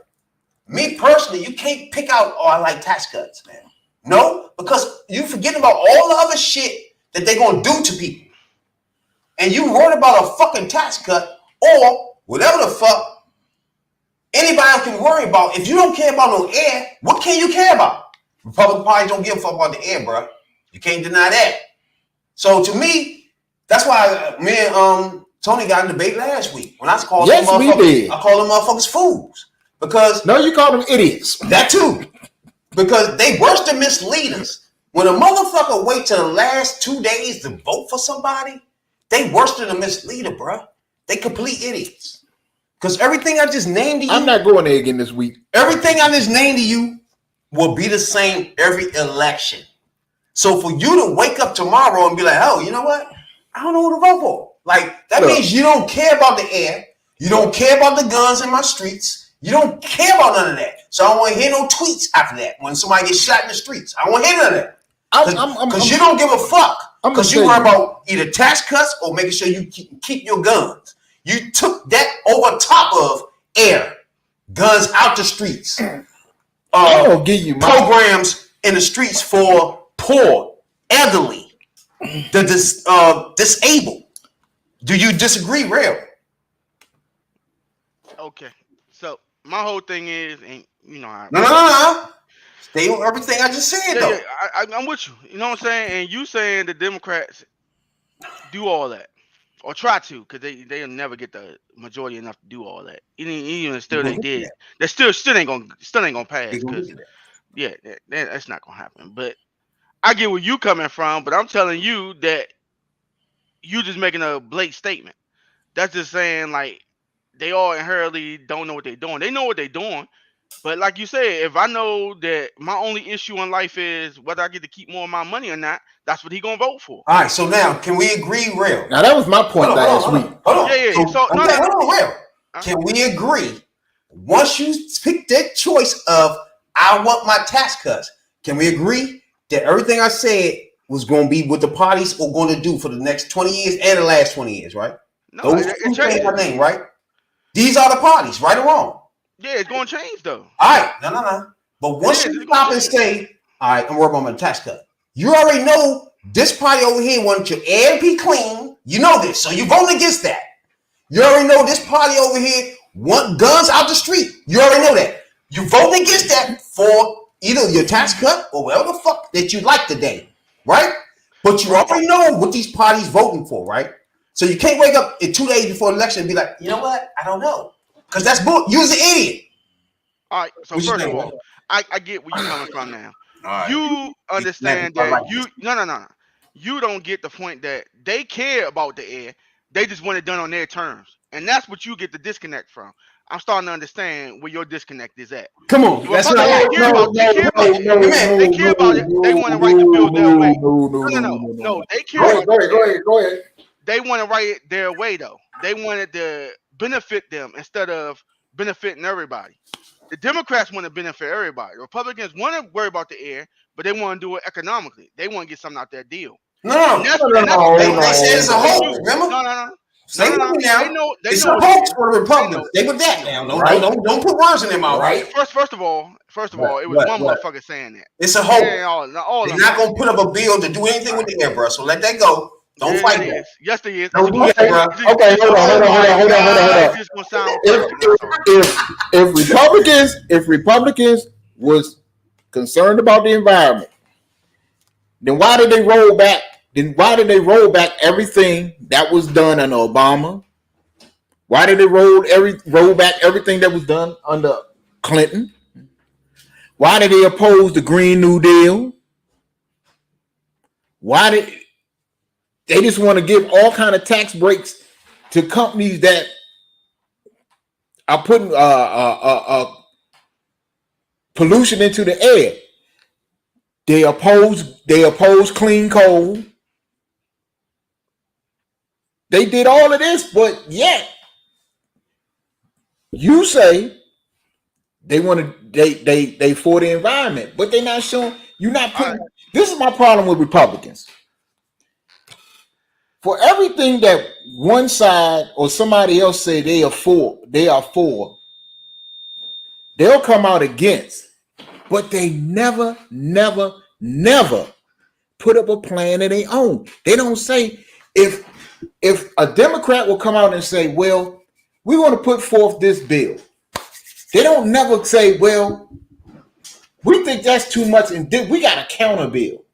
Me personally, you can't pick out, oh, I like tax cuts, man. No, because you forget about all the other shit that they're gonna do to people. And you worried about a fucking tax cut or whatever the fuck anybody else can worry about. If you don't care about no air, what can you care about? Republican Party don't give a fuck about the air, bro. You can't deny that. So to me, that's why me and Tony got in a debate last week. When I called Yes, them we motherfuckers, did. I called them motherfuckers fools. Because No, you call them idiots. that too. Because they worse than misleaders. When a motherfucker wait till the last 2 days to vote for somebody, they worse than a misleader, bro. They complete idiots. Because everything I just named to you, I'm not going there again this week. everything I just named to you will be the same every election. So for you to wake up tomorrow and be like, oh, you know what? I don't know who to vote for. Like, that Look. means you don't care about the air. You don't care about the guns in my streets. You don't care about none of that. So I don't want to hear no tweets after that when somebody gets shot in the streets. I don't want to hear none of that. Because you don't give a fuck. I'm Because gonna you tell worry you. about either tax cuts or making sure you keep your guns. You took that over top of air, guns out the streets, I'm gonna give you my programs in the streets for poor, elderly, the disabled. Do you disagree, real? Okay. So my whole thing is, and you know, No. Stay on everything I just said, yeah, though. yeah, I'm with you. You know what I'm saying? And you saying the Democrats do all that, or try to, because they'll never get the majority enough to do all that. Even still, they did. They still ain't gonna pass. They gonna Because do that. yeah, that's not gonna happen. But I get where you coming from. But I'm telling you that you just making a blatant statement. That's just saying like they all inherently don't know what they're doing. They know what they're doing. But like you said, if I know that my only issue in life is whether I get to keep more of my money or not, that's what he gonna vote for. All right, so now, can we agree, real? Now that was my point last week. Hold on. Yeah. So, no, okay, no. hold on, real. Can we agree? Once you pick that choice of I want my tax cuts, can we agree that everything I said was going to be what the parties are going to do for the next 20 years and the last 20 years, right? No, Those it two things I changes. named, right? These are the parties, right or wrong? Yeah, it's gonna change though. All right, no. But once Yeah, you it's stop gonna and change. say, all right, I'm working on my tax cut, you already know this party over here wants your air to be clean. You know this, so you're voting against that. You already know this party over here want guns out the street. You already know that. You're voting against that for either your tax cut or whatever the fuck that you like today, right? But you already know what these parties voting for, right? So you can't wake up in 2 days before election and be like, you know what? I don't know. Because that's bull. You're an idiot. All right. So What you first of think? all, I get where you're coming from now. All right. You understand I like that you no. You don't get the point that they care about the air. They just want it done on their terms. And that's what you get the disconnect from. I'm starting to understand where your disconnect is at. Come on. Well, That's fuck what I it, they care about it. They care about it. They want to write the bill their way. No. They care about it. Go ahead. They want to write it their way though. They wanted to benefit them instead of benefiting everybody. The Democrats want to benefit everybody. The Republicans want to worry about the air, but they want to do it economically. They want to get something out that deal. No. They said it's a hoax, remember? No. Say it No. now. They know It's what a it hoax is. for the Republicans. Stay with that now. Don't put words in their mouth, right? First of all, it was one motherfucker saying that. It's a hoax. Yeah, all They're of not them. going to put up a bill to do anything with the air, bro. So let that go. Don't Yeah, fight it that. is. Yes, it is. Don't do that, bro. Okay, hold on. It's just gonna sound perfect. If Republicans was concerned about the environment, then why did they roll back? Everything that was done under Obama? Why did they roll back everything that was done under Clinton? Why did they oppose the Green New Deal? Why did they just want to give all kind of tax breaks to companies that are putting pollution into the air? They oppose clean coal. They did all of this, but yet you say they want to they for the environment, but they're not showing. You're not putting. This is my problem with Republicans. For everything that one side or somebody else say they are for, they they'll come out against, but they never put up a plan of their own. They don't say, if a Democrat will come out and say, well, we want to put forth this bill. They don't never say, well, we think that's too much and we got a counter bill.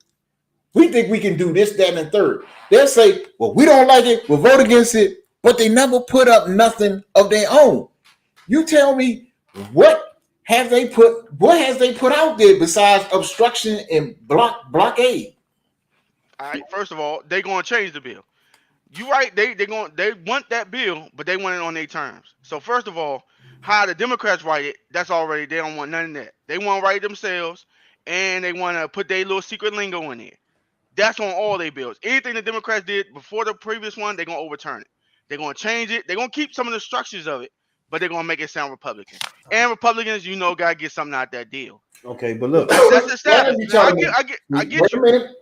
We think we can do this, that, and the third. They'll say, well, we don't like it, we'll vote against it, but they never put up nothing of their own. You tell me, what has they put out there besides obstruction and blockade? All right, first of all, they're gonna change the bill. You right, they want that bill, but they want it on their terms. So first of all, how the Democrats write it, that's already, they don't want none of that. They want to write it themselves, and they want to put their little secret lingo in there. That's on all their bills. Anything the Democrats did before the previous one, they're gonna overturn it. They're gonna change it. They're gonna keep some of the structures of it, but they're gonna make it sound Republican. And Republicans, gotta get something out that deal. Okay, but look, That's established. I get Wait you. a minute.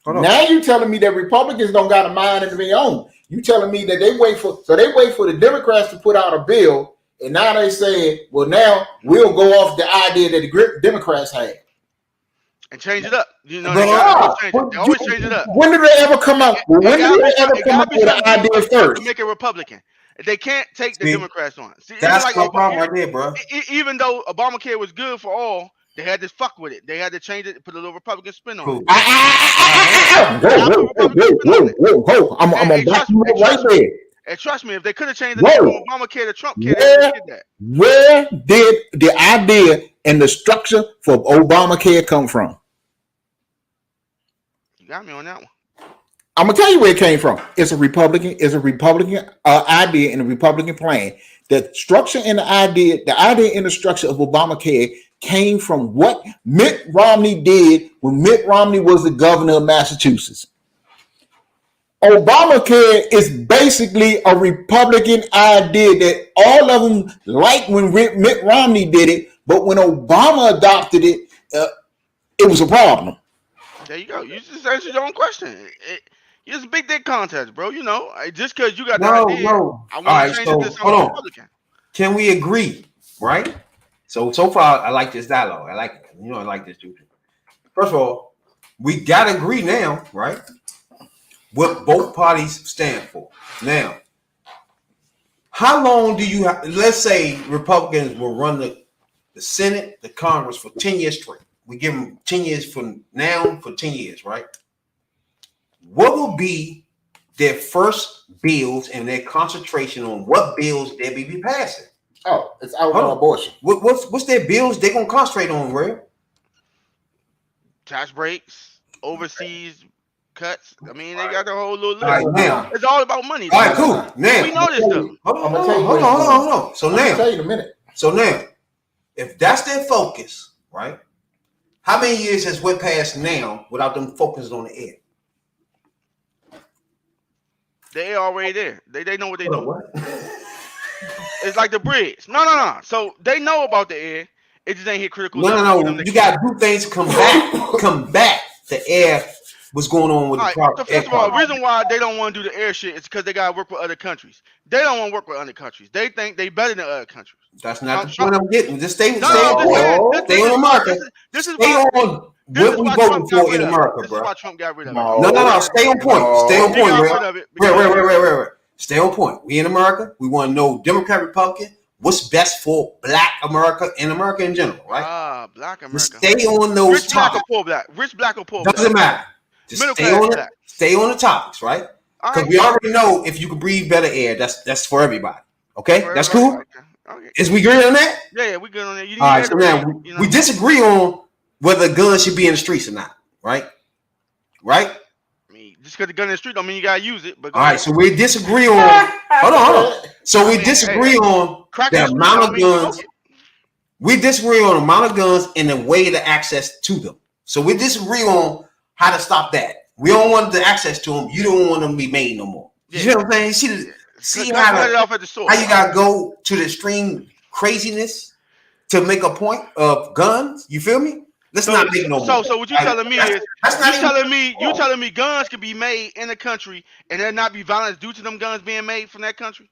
Now you telling me that Republicans don't got a mind of their own. You telling me that they wait for the Democrats to put out a bill, and now they say, well, now we'll go off the idea that the Democrats had. And change it up. They They always change it up. When did they ever come up? When did they ever come up with an idea first? To make it Republican. They can't take the Democrats on. See, that's like the problem right there, bro. Even though Obamacare was good for all, they had to fuck with it. They had to change it, put a little Republican spin on it. Whoa. I'm gonna back you up right there. And trust me, if they could have changed the name from Obamacare to Trump care, they did that. Where did the idea and the structure for Obamacare come from? You got me on that one. I'm gonna tell you where it came from. It's a Republican idea and a Republican plan. The structure and the idea and the structure of Obamacare came from what Mitt Romney did when Mitt Romney was the governor of Massachusetts. Obamacare is basically a Republican idea that all of them liked when Mitt Romney did it, but when Obama adopted it, it was a problem. There you go. You just answered your own question. It's a big dick contest, bro. Just because you got the idea, I want to change it to something Republican. Can we agree, right? So far, I like this dialogue. I like it. I like this dude. First of all, we got to agree now, right? What both parties stand for. Now, how long do you have? Let's say Republicans will run the Senate, the Congress for 10 years straight. We give them 10 years from now for 10 years, right? What will be their first bills and their concentration on what bills they be passing? Oh, it's outlaw abortion. What's their bills they gonna concentrate on, Ray? Tax breaks, overseas cuts. I mean, they got the whole little list. All right, now. It's all about money. All right, cool. Now We know this stuff. I'm gonna tell you. Hold on. So I'm gonna now, tell you in a minute. So now, if that's their focus, right? How many years has went past now without them focusing on the air? They already there. They know what they do. What? It's like the bridge. No. So they know about the air. It just ain't hit critical. No. You got to do things to combat the air. What's going on with all the right, so air first of all, the quality. reason why they don't want to do the air shit is because they got to work with other countries. They don't want to work with other countries. They think they better than other countries. That's not the point I'm getting. Just stay No, on point. Stay on America. This is Stay why. on This what is we why voting Trump got for rid in of it. America, This is bro. why Trump got rid of it. No. Stay on point. Stay on He point, got Ray. rid of it because- Wait. Stay on point. We in America. We want to know Democrat, Republican. What's best for Black America and America in general, right? Black America. Just stay on those Rich black or topics. poor black. Rich black or poor black. Doesn't matter. Just Middle stay class on it. black. Stay on the topics, right? All Because right. we already know if you can breathe better air, that's for everybody. Okay, that's cool. Okay. Is we agree on that? Yeah, we good on that. You All right. need So to now read, we disagree on whether guns should be in the streets or not, right? Right. I mean, just because the gun in the street don't mean you gotta use it. But All right. So we disagree on. Hold on. So we disagree on crack the in amount street of don't mean you guns. smoke it. We disagree on the amount of guns and the way to access to them. So we disagree on how to stop that. We don't want the access to them. You don't want them to be made no more. You see what I'm saying? See Cut it how off at the source. you gotta go to the extreme craziness to make a point of guns. You feel me? Let's not make no more. So what you telling me is that's not you telling me guns can be made in the country and there not be violence due to them guns being made from that country?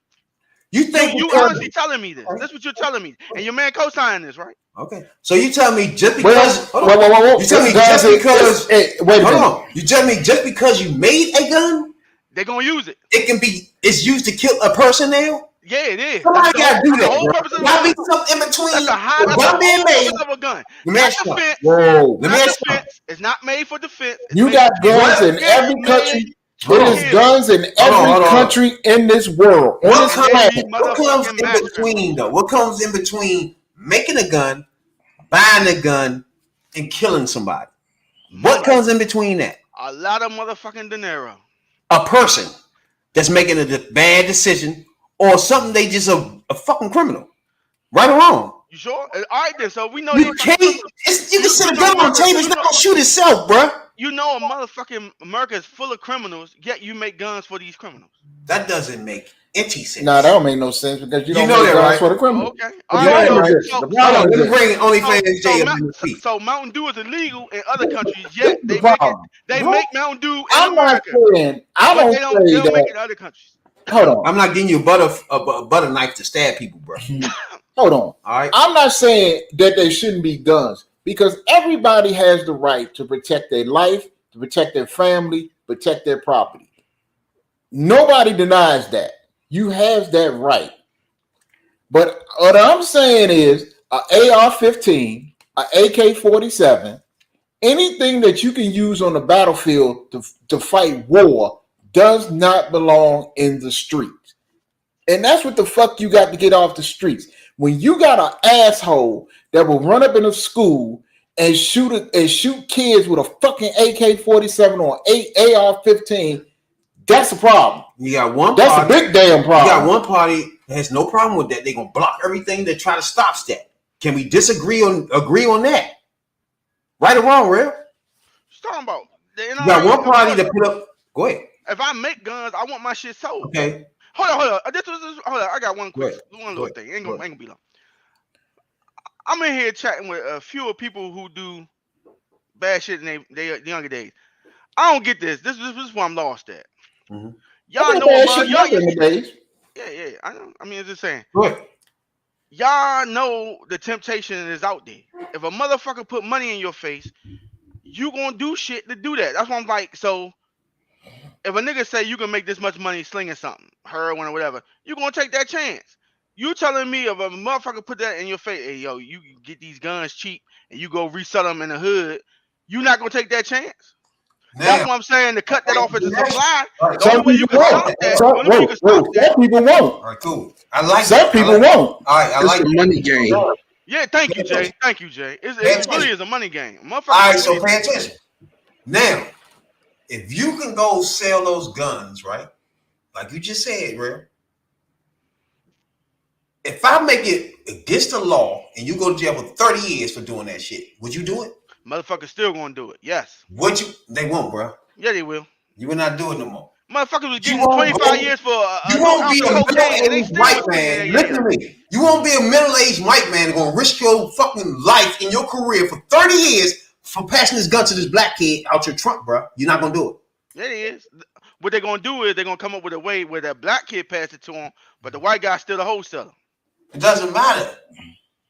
You think You because- honestly telling me this? That's what you're telling me, and your man co-signing this, right? Okay. So you tell me just Well, because whoa. you tell me This just gun is- because hey, wait a hold minute. on. You tell me just because you made a gun, They're gonna use it. it's used to kill a person now? Yeah, it is. Somebody gotta do That's the that. whole Bro. purpose of the Gotta be gun. something in between That's the the gun being whole made. purpose of a gun. Let me Not ask you something. defense. Whoa. Let me Not ask you something. defense. It's not made for defense. It's You made got for killing. guns in It's every made country. for There is killing. guns in Hold on. every country in this world. On What this And planet. every What comes motherfucking in massacre. between though? What comes in between making a gun, buying a gun, and killing somebody? What comes in between that? A lot of motherfucking dinero. A person that's making a bad decision or something they just a fucking criminal. Right or wrong? You sure? All right then. So we know You they can't. You can set a gun on the table. It's not gonna shoot itself, bruh. You know a motherfucking America is full of criminals, yet you make guns for these criminals. That doesn't make any sense. No, that don't make no sense because you You don't know make that, guns right? for the criminal. Okay. The All problem right. is this. So, The Hold problem on, let is me this. bring OnlyFans J up in the feet. so Mountain Dew is illegal in other countries, yet The they make it. problem. They Bro, make Mountain Dew in I'm not America, saying. I but don't they say don't make it that. in other countries. Hold on. I'm not getting you a butter knife to stab people, bro. Hold on. All right. I'm not saying that they shouldn't be guns because everybody has the right to protect their life, to protect their family, protect their property. Nobody denies that. You have that right. But what I'm saying is an AR-15, an AK-47, anything that you can use on the battlefield to fight war does not belong in the streets. And that's what the fuck you got to get off the streets. When you got an asshole that will run up in a school and shoot kids with a fucking AK-47 or AR-15, that's a problem. You got one That's party. a big damn You problem. got one party that has no problem with that. They're gonna block everything that try to stop that. Can we agree on that? Right or wrong, real? What you talking about? You got one party that put up. Go ahead. If I make guns, I want my shit sold. Okay. Hold on. Hold on. I got one quick, Go one little ahead. thing. Ain't gonna be long. I'm in here chatting with a few people who do bad shit in their younger days. I don't get this. This is where I'm lost at. Mhm. Y'all know bad about shit y'all. back in the days. Yeah. I know. I mean, I'm just saying. Go ahead. Y'all know the temptation is out there. If a motherfucker put money in your face, you gonna do shit to do that. That's why I'm like, so if a nigga say you can make this much money slinging something, heroin or whatever, you gonna take that chance. You telling me if a motherfucker put that in your face, hey yo, you can get these guns cheap and you go resell them in the hood, you not gonna take that chance? That's what I'm saying. To cut that off as a supply, the Some only way you people can won't. stop that. Some The only way you can stop that. some people won't. All right, cool. I like Some that. people I like won't. All right, I It's like a money game. Yeah, thank you, Jay. Thank you, Jay. It attention. really is a money game. Motherfucker. All right, so pay attention. Now, if you can go sell those guns, right? Like you just said, real. If I make it against the law and you go to jail for 30 years for doing that shit, would you do it? Motherfuckers still gonna do it. Yes. Would you? They won't, bro. Yeah, they will. You will not do it no more. Motherfuckers was You getting won't 25 go- years for You won't be a cocaine, and they middle-aged still white was sitting there. man. Listen to me. You won't be a middle-aged white man gonna risk your fucking life in your career for 30 years for passing this gun to this black kid out your trunk, bro. You're not gonna do it. Yeah, it is. What they're gonna do is they're gonna come up with a way where that black kid passed it to him, but the white guy's still the wholesaler. It doesn't matter.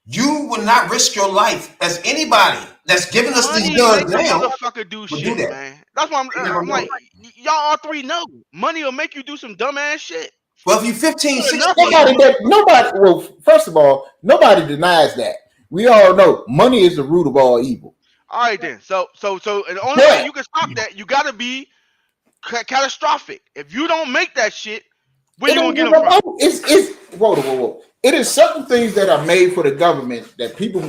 You will not risk your life as anybody that's giving us Money these guns makes a now. motherfucker do do shit, that. man. That's why I'm like, y'all all three know. Money will make you do some dumbass shit. Well, if you 15, 16, Nobody. Well, first of all, nobody denies that. We all know money is the root of all evil. All right then. So, and the only way you can stop that, you gotta be catastrophic. If you don't make that shit, where you gonna get them from? It's whoa. It is certain things that are made for the government that people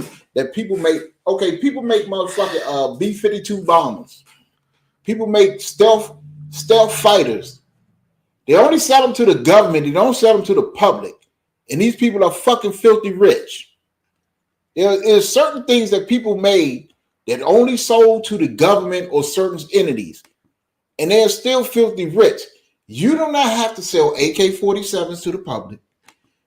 make. Okay, people make motherfucking B-52 bombers. People make stealth fighters. They only sell them to the government. They don't sell them to the public. And these people are fucking filthy rich. There is certain things that people made that only sold to the government or certain entities. And they're still filthy rich. You do not have to sell AK-47s to the public.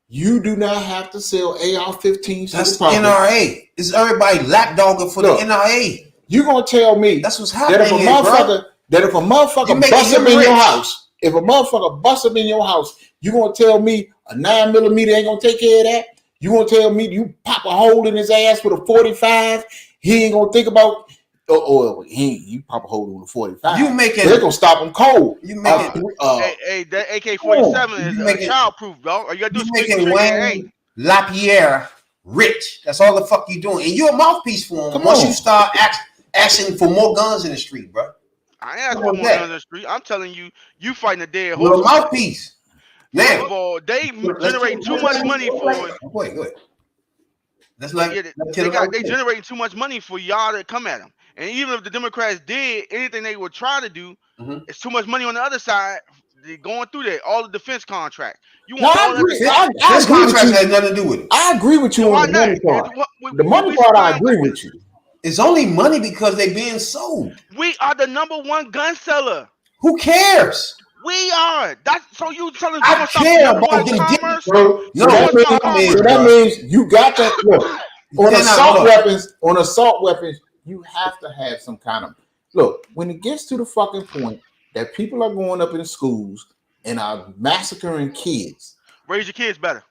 You do not have to sell AR-15s to that's the public. NRA. It's everybody lapdogging for Look, the NRA. You gonna tell me That's what's that if a happening here, bro. motherfucker You making bust up him in your rich. house, if a motherfucker bust up in your house, you gonna tell me, A 9mm ain't gonna take care of that. You gonna tell me you pop a hole in his ass with a 45? He ain't gonna think about. You pop a hole with a 45. You making they're gonna stop him cold. You making hey, that AK-47 is childproof, bro. All you gotta do is squeeze the making trigger and Wayne LaPierre rich. That's all the fuck you doing, and you're a mouthpiece for him. Once you start asking for more guns in the street, bro. I ain't asking for more guns in the street. I'm telling you, you fighting a dead You're a horse. mouthpiece. First Now, of all, they generating too much money for it. Go ahead. That's They generating too much money for y'all to come at them. And even if the Democrats did anything they would try to do, it's too much money on the other side. They're going through that. All the defense contracts. You want all that? This contract has nothing to do with it. I agree with you on the money part. The money part, I agree with you. It's only money because they're being sold. We are the #1 gun seller. Who cares? We are. That's so you telling me I care about the commerce? Bro. No, that means you got that. Look, on assault weapons, you have to have some kind of look. When it gets to the fucking point that people are going up in schools and are massacring kids, raise your kids better.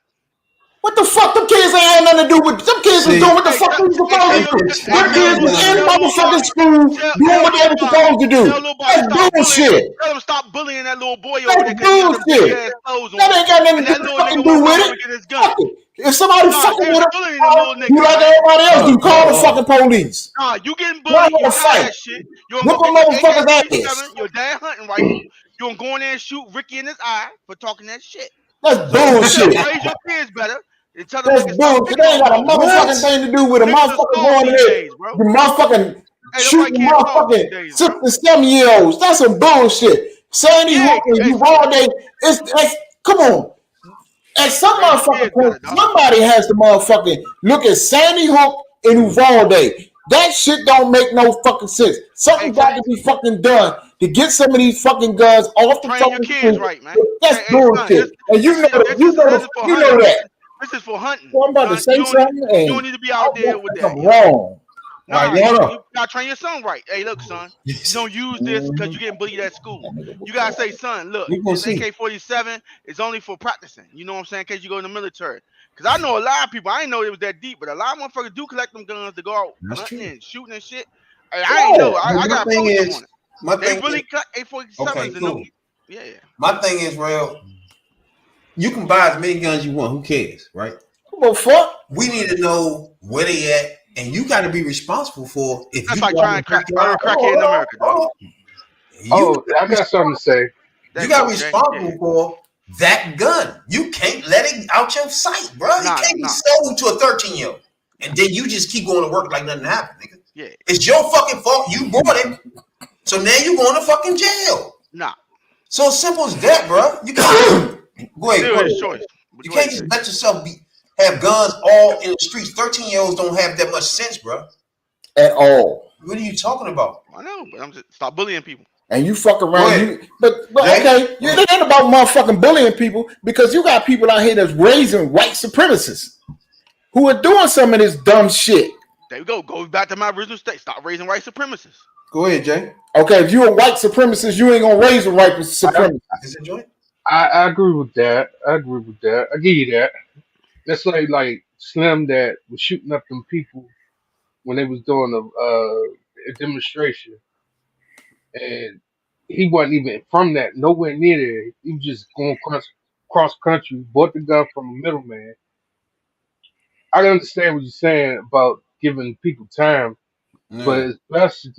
What the fuck? Them kids ain't had nothing to do with. Them kids was doing what the fuck they was supposed to do. Them kids was in motherfucking school doing what they were supposed to do. That's bullshit. Tell them stop bullying that little boy over That's there. bullshit. That ain't got nothing to fucking do with it. Fuck it. If somebody fucking with him, you like everybody else, you call the fucking police. Nah, you getting bullied. You that shit. You're Whoop a motherfucker's ass. Your dad hunting rifle. You gonna go in there and shoot Ricky in his eye for talking that shit. That's bullshit. Raise your kids better. That's bullshit. They ain't got a motherfucking thing to do with a motherfucker going in there. You motherfucking shooting motherfucking 6 and 7 year olds. That's some bullshit. Sandy Hook and Uvalde. It's come on. At some motherfucking point, somebody has to motherfucking look at Sandy Hook and Uvalde. That shit don't make no fucking sense. Something got to be fucking done to get some of these fucking guns off the fucking kids right, man. That's bullshit. And you know that. This is for hunting. Well, I'm about to say something. You don't need to be out there with that. Wrong. Nah, you gotta train your son right. Hey, look, son, you don't use this because you're getting bullied at school. You gotta say, son, look, this AK-47 is only for practicing. You know what I'm saying? In case you go in the military. Because I know a lot of people, I didn't know it was that deep, but a lot of motherfuckers do collect them guns to go out hunting and shooting and shit. I ain't know. I got a post on it. They really cut AK-47s in them. Yeah. My thing is, real. You can buy as many guns you want. Who cares, right? Well, fuck. We need to know where they at, and you got to be responsible for. If that's you like trying to crack in America, dog. I got something to say. You got responsible for that gun. You can't let it out your sight, bro. It can't be sold to a 13-year-old, and then you just keep going to work like nothing happened, nigga. Yeah, it's your fucking fault. You bought it, so now you going to fucking jail. Nah. So simple as that, bro. You can't. Go ahead. Choice. You can't just let yourself have guns all in the streets. 13-year-olds don't have that much sense, bro. At all. What are you talking about? I know, but I'm just stop bullying people. And you fuck around. But okay, it ain't about motherfucking bullying people because you got people out here that's raising white supremacists who are doing some of this dumb shit. There we go. Goes back to my original state. Stop raising white supremacists. Go ahead, Jay. Okay, if you're a white supremacist, you ain't gonna raise a white supremacist. Is it Joy? I agree with that. I give you that. That's like Slim that was shooting up them people when they was doing a demonstration, and he wasn't even from that, nowhere near there. He was just going cross country, bought the gun from a middleman. I understand what you're saying about giving people time, but it's best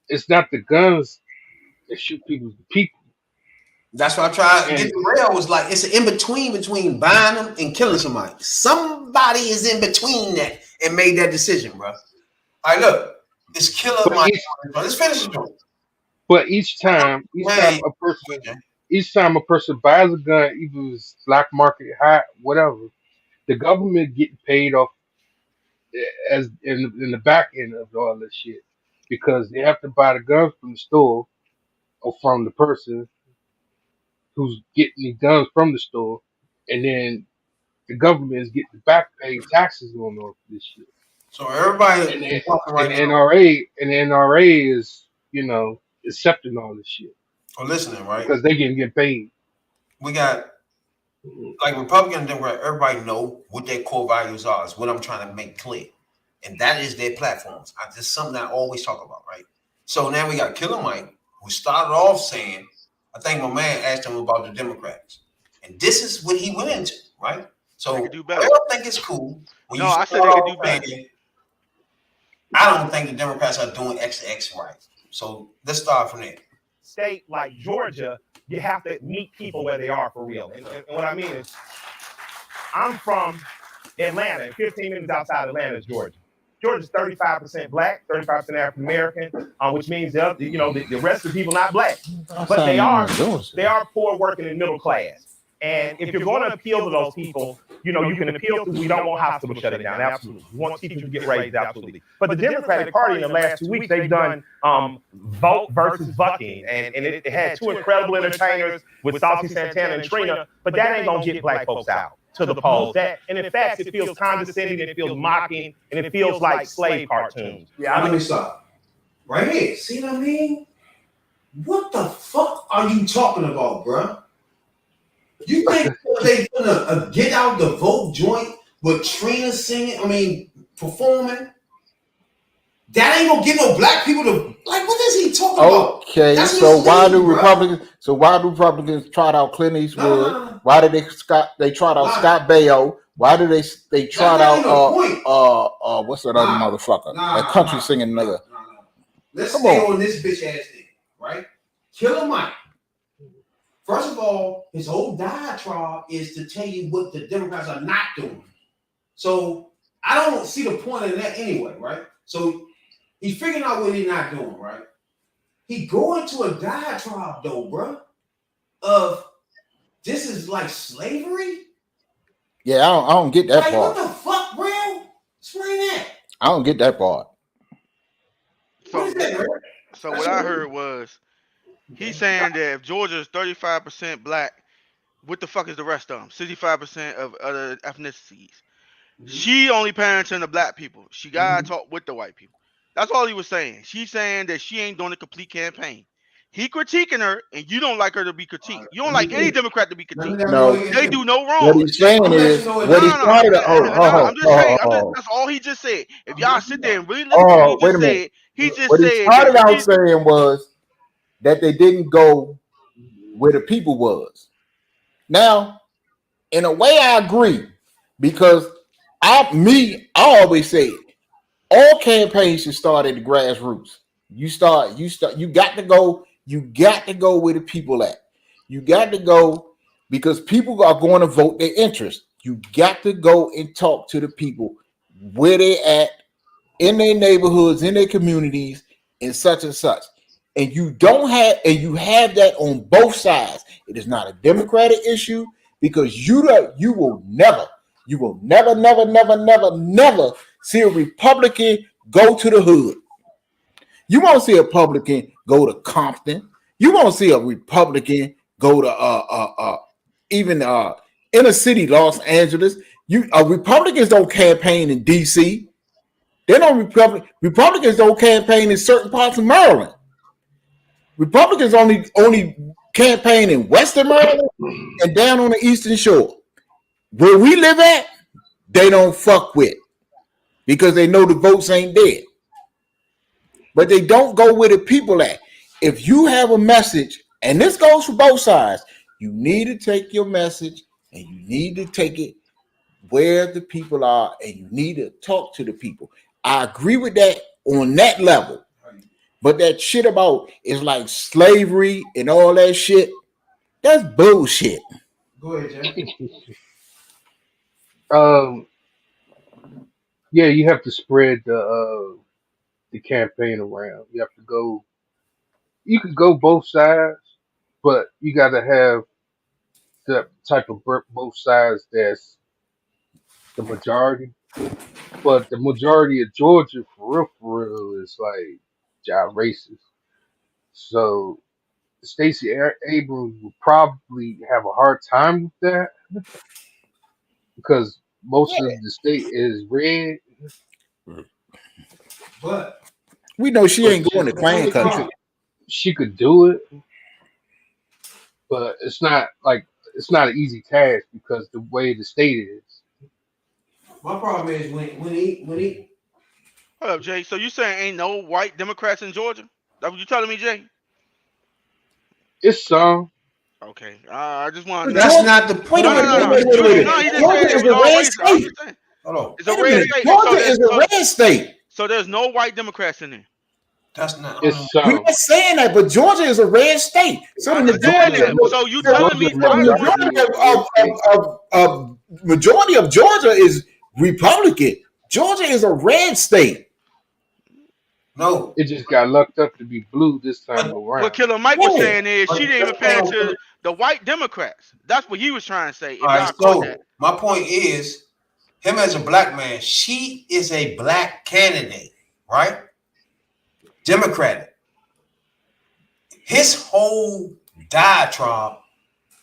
it's not the guns that shoot people, it's the people. That's what I tried to get the rail. Was like it's an in between buying them and killing somebody. Somebody is in between that and made that decision, bro. All right, look, it's killer. Let's finish it. But each time a person buys a gun, either it's black market, high, whatever, the government getting paid off as in the back end of all this shit because they have to buy the guns from the store or from the person who's getting the guns from the store, and then the government is getting the back pay taxes on all this shit. So everybody and the NRA is, accepting all this shit. Oh, listening, right? Because they can get paid. We got like Republican and Democrat, everybody know what their core values are. Is what I'm trying to make clear, and that is their platforms. That's something I always talk about, right? So now we got Killer Mike, who started off saying, I think my man asked him about the Democrats, and this is what he went into, right? So They could do I better. don't think it's cool. When No, you I said start they could do off better. saying, I don't think the Democrats are doing X to X right. So let's start from there. State like Georgia, you have to meet people where they are for real. And what I mean is, I'm from Atlanta, 15 minutes outside Atlanta is Georgia. Georgia's 35% black, 35% African American, which means the rest of the people not black, but they are poor, working, and middle class. And if you're going to appeal to those people, you can appeal to. We don't want hospitals shutting down, absolutely. We want teachers to get raised, absolutely. But the Democratic Party in the last 2 weeks, they've done vote versus bucking, and it had two incredible entertainers with Saucy Santana and Trina, but that ain't gonna get black folks out to the polls. And in fact, it feels condescending, it feels mocking, and it feels like slave cartoons. Yeah, let me stop. Right here. See what I mean? What the fuck are you talking about, bruh? You think they gonna get out the vote joint with Trina singing, performing? That ain't gonna get no black people to, like, what is he talking about? Okay, That's so why misleading, do bro. Republicans trot out Clint Eastwood? Nah. Why did they trot out Scott Baio? Why do they trot out what's that other motherfucker? That country singing nigga. Let's Come stay on. on this bitch ass thing, right? Killer Mike. First of all, his whole diatribe is to tell you what the Democrats are not doing. So I don't see the point in that anyway, right? So he's figuring out what he's not doing, right? He go into a diatribe though, bro, of this is like slavery. Yeah, I don't get that Like, part. what the fuck, bro? Explain that. I don't get that part. What is that, bro? So what I heard was he's saying that if Georgia is 35% black, what the fuck is the rest of them? 65% of other ethnicities. She only parenting the black people. She gotta talk with the white people. That's all he was saying. She's saying that she ain't doing a complete campaign. He critiquing her, and you don't like her to be critiqued. You don't like any Democrat to be critiqued. No, They do no what wrong. he's saying is what he started. I'm just saying. That's all he just said. If y'all sit there and really listen to what he just said, he just What he said started that out saying was that they didn't go where the people was. Now, in a way, I agree because I always say all campaigns should start at the grassroots. You got to go where the people at. You got to go because people are going to vote their interest. You got to go and talk to the people where they at in their neighborhoods, in their communities, and such. And you have that on both sides. It is not a Democratic issue because you will never see a Republican go to the hood. You won't see a Republican go to Compton. You won't see a Republican go to even inner city Los Angeles. Republicans don't campaign in DC. They don't Republicans don't campaign in certain parts of Maryland. Republicans only campaign in Western Maryland and down on the Eastern Shore. Where we live at, they don't fuck with because they know the votes ain't there. But they don't go where the people at. If you have a message, and this goes for both sides, you need to take your message and you need to take it where the people are and you need to talk to the people. I agree with that on that level. But that shit about is like slavery and all that shit, that's bullshit. Go ahead, Jay. Yeah, you have to spread the campaign around. You have to go. You can go both sides, but you got to have the type of both sides that's the majority. But the majority of Georgia, for real, is like job racist. So Stacey Abrams will probably have a hard time with that because most of the state is red. But We know she ain't going to Clan Country. She could do it, but it's not like it's not an easy task because the way the state is. My problem is when he Hold up, Jay. So you saying ain't no white Democrats in Georgia? That's what you telling me, Jay? It's some. Okay. I just want to know. that's not the point. Wait a minute, wait a minute, wait a No, he minute. didn't say Georgia that. is We a red always. I'm state. just saying. Hold on. It's a Wait a red minute. state. Georgia is a red state. So there's no white Democrats in there. That's not. It's We're some. not saying that, but Georgia is a red state. So I the understand majority, that. So you telling me majority of Georgia is Republican. Georgia is a red state. No. It just got lucked up to be blue this time around. what Killer Mike was Yeah. saying is she didn't even pay to the white Democrats. That's what he was trying to say. If All right. y'all caught So that. my point is, him as a black man, she is a black candidate, right? Democratic. His whole diatribe,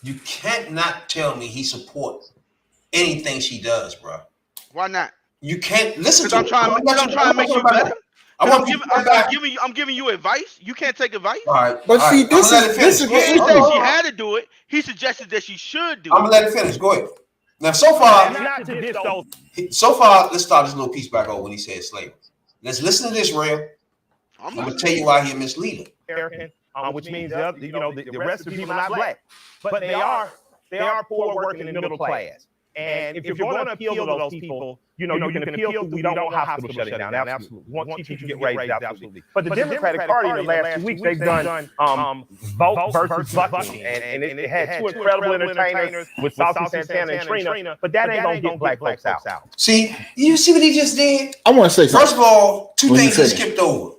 you can't not tell me he supports anything she does, bro. Why not? You can't listen Because to I'm trying to make you better. I want you I'm giving you advice. You can't take advice. All right. But all see, right, this I'm gonna let is- it this finish. is He what- didn't say she had to do it. He suggested that she should do I'm gonna it. let it finish. Go ahead. Now, so far, Not to diss those. let's start this little piece back over when he said slavery. Let's listen to this, Real. I'm gonna tell you why he a misleader. American, which means the rest of the people are not black, but they are poor, working, in the middle class. And if you're going to appeal to those people, you can appeal to we don't want hospitals shutting down. Absolutely, we want people to get raised. Absolutely. But the Democratic Party in the last 2 weeks they've done vote versus bucking, and it had two incredible entertainers with Saucy Santana and Trina. But that ain't gonna get black folks out. See, you see what he just did? I want to say something. First of all, two When you things he finish. skipped over.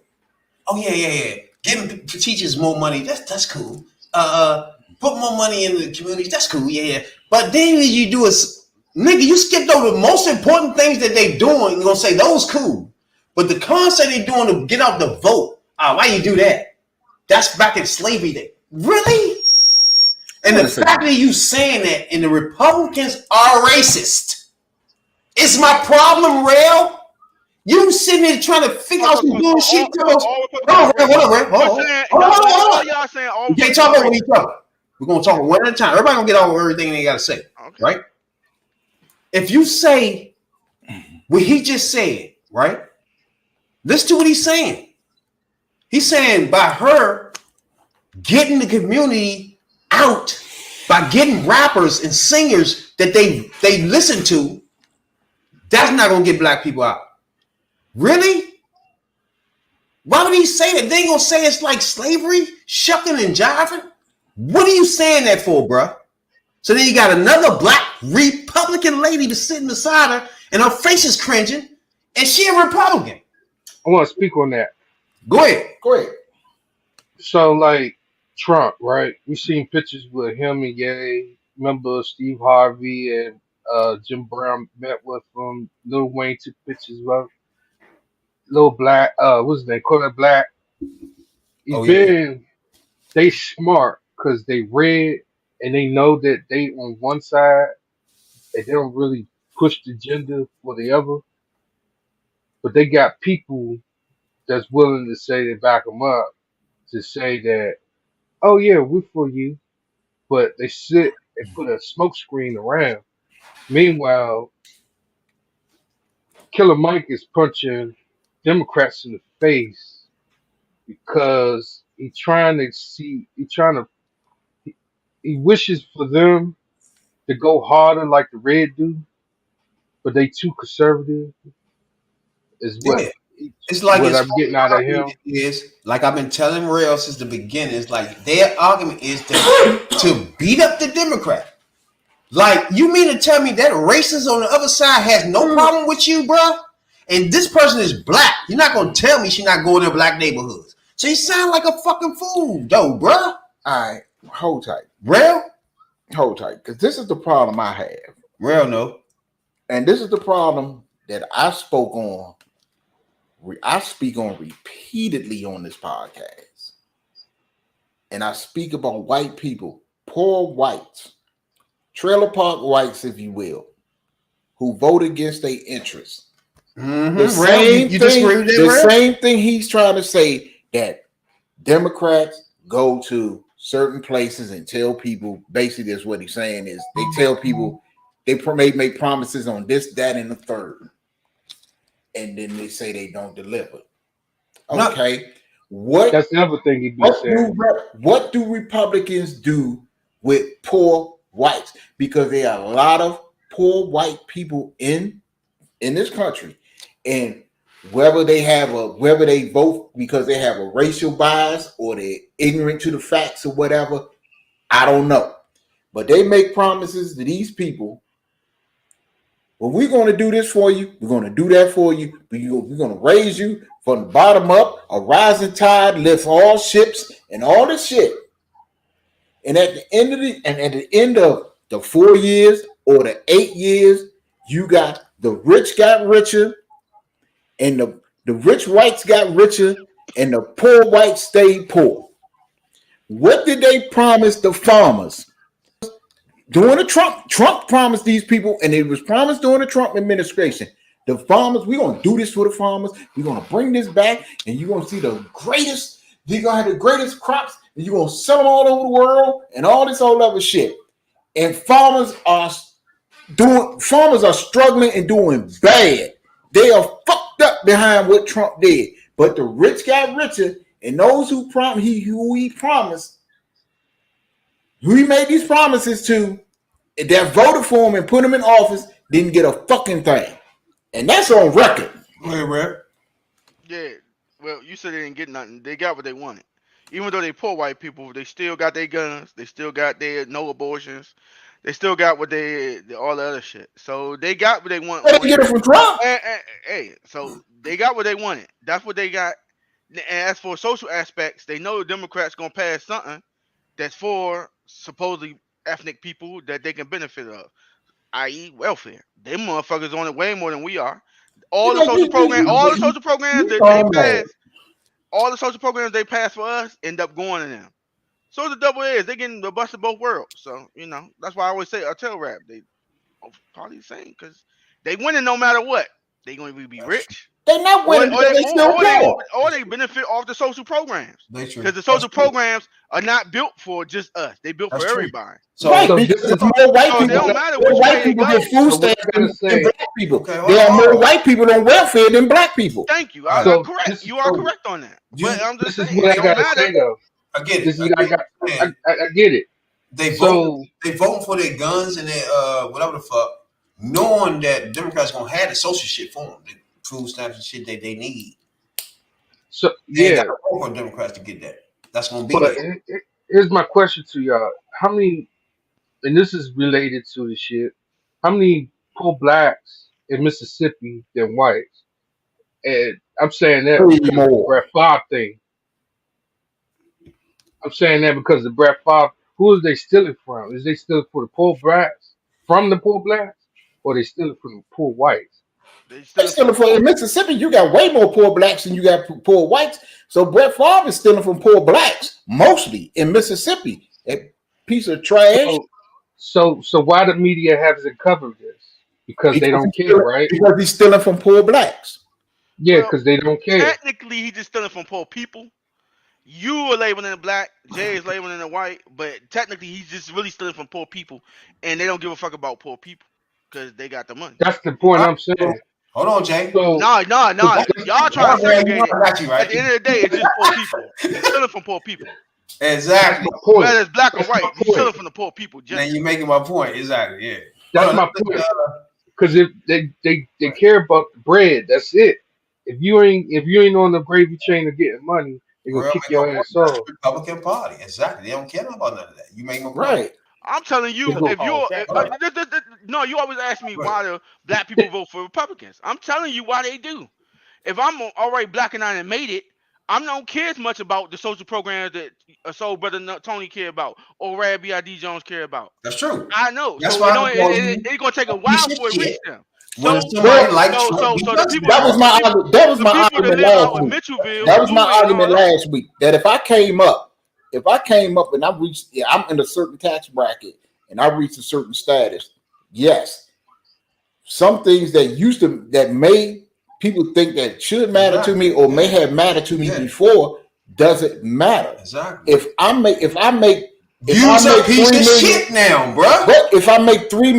Oh yeah. Giving teachers more money. That's cool. Put more money in the communities. That's cool. Yeah. But then you do is, nigga, you skipped over the most important things that they doing. You're gonna say those cool, but the concept they doing to get out the vote. Why you do that? That's back in slavery day. Really? And the fact that you saying that and the Republicans are racist is my problem, Rail. You sitting there trying to figure out some bullshit. Hold on. Y'all saying all You can't talk over each other. We're gonna talk one at a time. Everybody gonna get all everything they gotta say, right? If you say what he just said, right? Listen to what he's saying. He's saying by her getting the community out, by getting rappers and singers that they listen to, that's not gonna get black people out. Really? Why would he say that? They ain't gonna say it's like slavery, shucking and jiving. What are you saying that for, bro? So then you got another black Republican lady to sitting beside her, and her face is cringing, and she a Republican. I want to speak on that. Go ahead. So, like Trump, right? We seen pictures with him and Ye. Remember Steve Harvey and Jim Brown met with him. Lil Wayne took pictures with him. Lil Black, what's his name? Kodak Black. They smart because they read and they know that they on one side and they don't really push the agenda for the other. But they got people that's willing to say they back them up to say that, oh yeah, we're for you. But they sit and put a smoke screen around. Meanwhile, Killer Mike is punching Democrats in the face because he wishes for them to go harder like the red do, but they too conservative is what, It's like what it's I'm getting out of him. is like I've been telling Rail since the beginning. It's like their argument is to beat up the Democrat. Like, you mean to tell me that racist on the other side has no problem with you, bro? And this person is black. You're not gonna tell me she's not going to black neighborhoods. So you sound like a fucking fool, though, bro. All right, hold tight. Rail? Hold tight, because this is the problem I have. Rail, no. And this is the problem that I spoke on. I speak on repeatedly on this podcast. And I speak about white people, poor whites, trailer park whites, if you will, who vote against their interests. Mm-hmm. The Rail, same thing he's trying to say, that Democrats go to certain places and tell people, basically that's what he's saying is they tell people they make promises on this, that, and the third. And then they say they don't deliver. Okay. That's the other thing he be saying. What do Republicans do with poor whites? Because there are a lot of poor white people in this country, and whether they vote because they have a racial bias or they're ignorant to the facts or whatever, I don't know. But they make promises to these people. Well, we're going to do this for you. We're going to do that for you. We're going to raise you from the bottom up. A rising tide lifts all ships and all this shit. And at the end of the 4 years or the 8 years, you got the rich got richer, and the rich whites got richer, and the poor whites stayed poor. What did they promise the farmers? During the Trump promised these people, and it was promised during the Trump administration, the farmers, we're going to do this for the farmers. We're going to bring this back, and you're going to see you're going to have the greatest crops, and you're going to sell them all over the world, and all this whole other shit. And farmers are struggling and doing bad. They are fucked up behind what Trump did. But the rich got richer, and those who he promised, who he made these promises to, that voted for him and put him in office, didn't get a fucking thing. And that's on record. Hey, Red. Yeah. Well, you said they didn't get nothing. They got what they wanted. Even though they poor white people, they still got their guns. They still got their no abortions. They still got all the other shit. So they got what they want. They get it from Trump. Hey, so they got what they wanted. That's what they got. And as for social aspects, they know the Democrats gonna pass something that's for supposedly ethnic people that they can benefit of, i.e., welfare. Them motherfuckers on it way more than we are. All the social programs they pass for us end up going to them. So the double is they getting the bust of both worlds. So that's why I always say a tail rap. They probably the same because they winning no matter what. They gonna be rich. They're not winning, or they benefit off the social programs. Because the social programs are not built for just us. They built for everybody. So because more white people, don't matter white people get food stamps than black people. There are more white people on welfare than black people. Thank you. I'm correct. You are correct on that. But I'm just saying, what I gotta say though. I get it. I get it. They voting for their guns and their whatever the fuck, knowing that Democrats gonna have the social shit for them, the food stamps and shit that they need. So they got to vote for Democrats to get that. That's gonna be. But here's my question to y'all: how many? And this is related to the shit. How many poor blacks in Mississippi than whites? And I'm saying that because of the Brett Favre thing. I'm saying that because of Brett Favre. Who is they stealing from? Is they stealing for the poor blacks from the poor blacks, or they stealing from the poor whites? They stealing from in Mississippi. You got way more poor blacks than you got poor whites. So Brett Favre is stealing from poor blacks mostly in Mississippi. A piece of trash. So why the media hasn't covered this? Because they don't care, right? Because he's stealing from poor blacks. Yeah, because they don't care. Technically, he's just stealing from poor people. You are labeling it black, Jay is labeling it white, but technically he's just really stealing from poor people, and they don't give a fuck about poor people because they got the money. That's the point I'm saying. Hold on, Jay. No. Y'all trying to segregate it. Right? At the end of the day, it's just poor people. He's stealing from poor people. Exactly. Whether it's black or white, he's stealing from the poor people. And you're making my point. Exactly. Yeah. That's my point. Because if they care about the bread, that's it. If you ain't on the gravy chain of getting money, they're gonna kick your ass off. Republican Party, exactly. They don't care about none of that. You make them right. I'm telling you, no, you always ask me why the black people vote for Republicans. I'm telling you why they do. If I'm already black and I made it, I don't care as much about the social programs that Soul Brother Tony care about or Rad B.I.D. Jones care about. That's true. I know. That's so why it's gonna take a while for it to reach them. That was my argument last week. That was my argument last week. That if I came up and I reached, I'm in a certain tax bracket and I reached a certain status, yes, some things that made people think that should matter to me or may have mattered to me before doesn't matter. Exactly. If I make You's a piece of shit now, bro. But if I make $3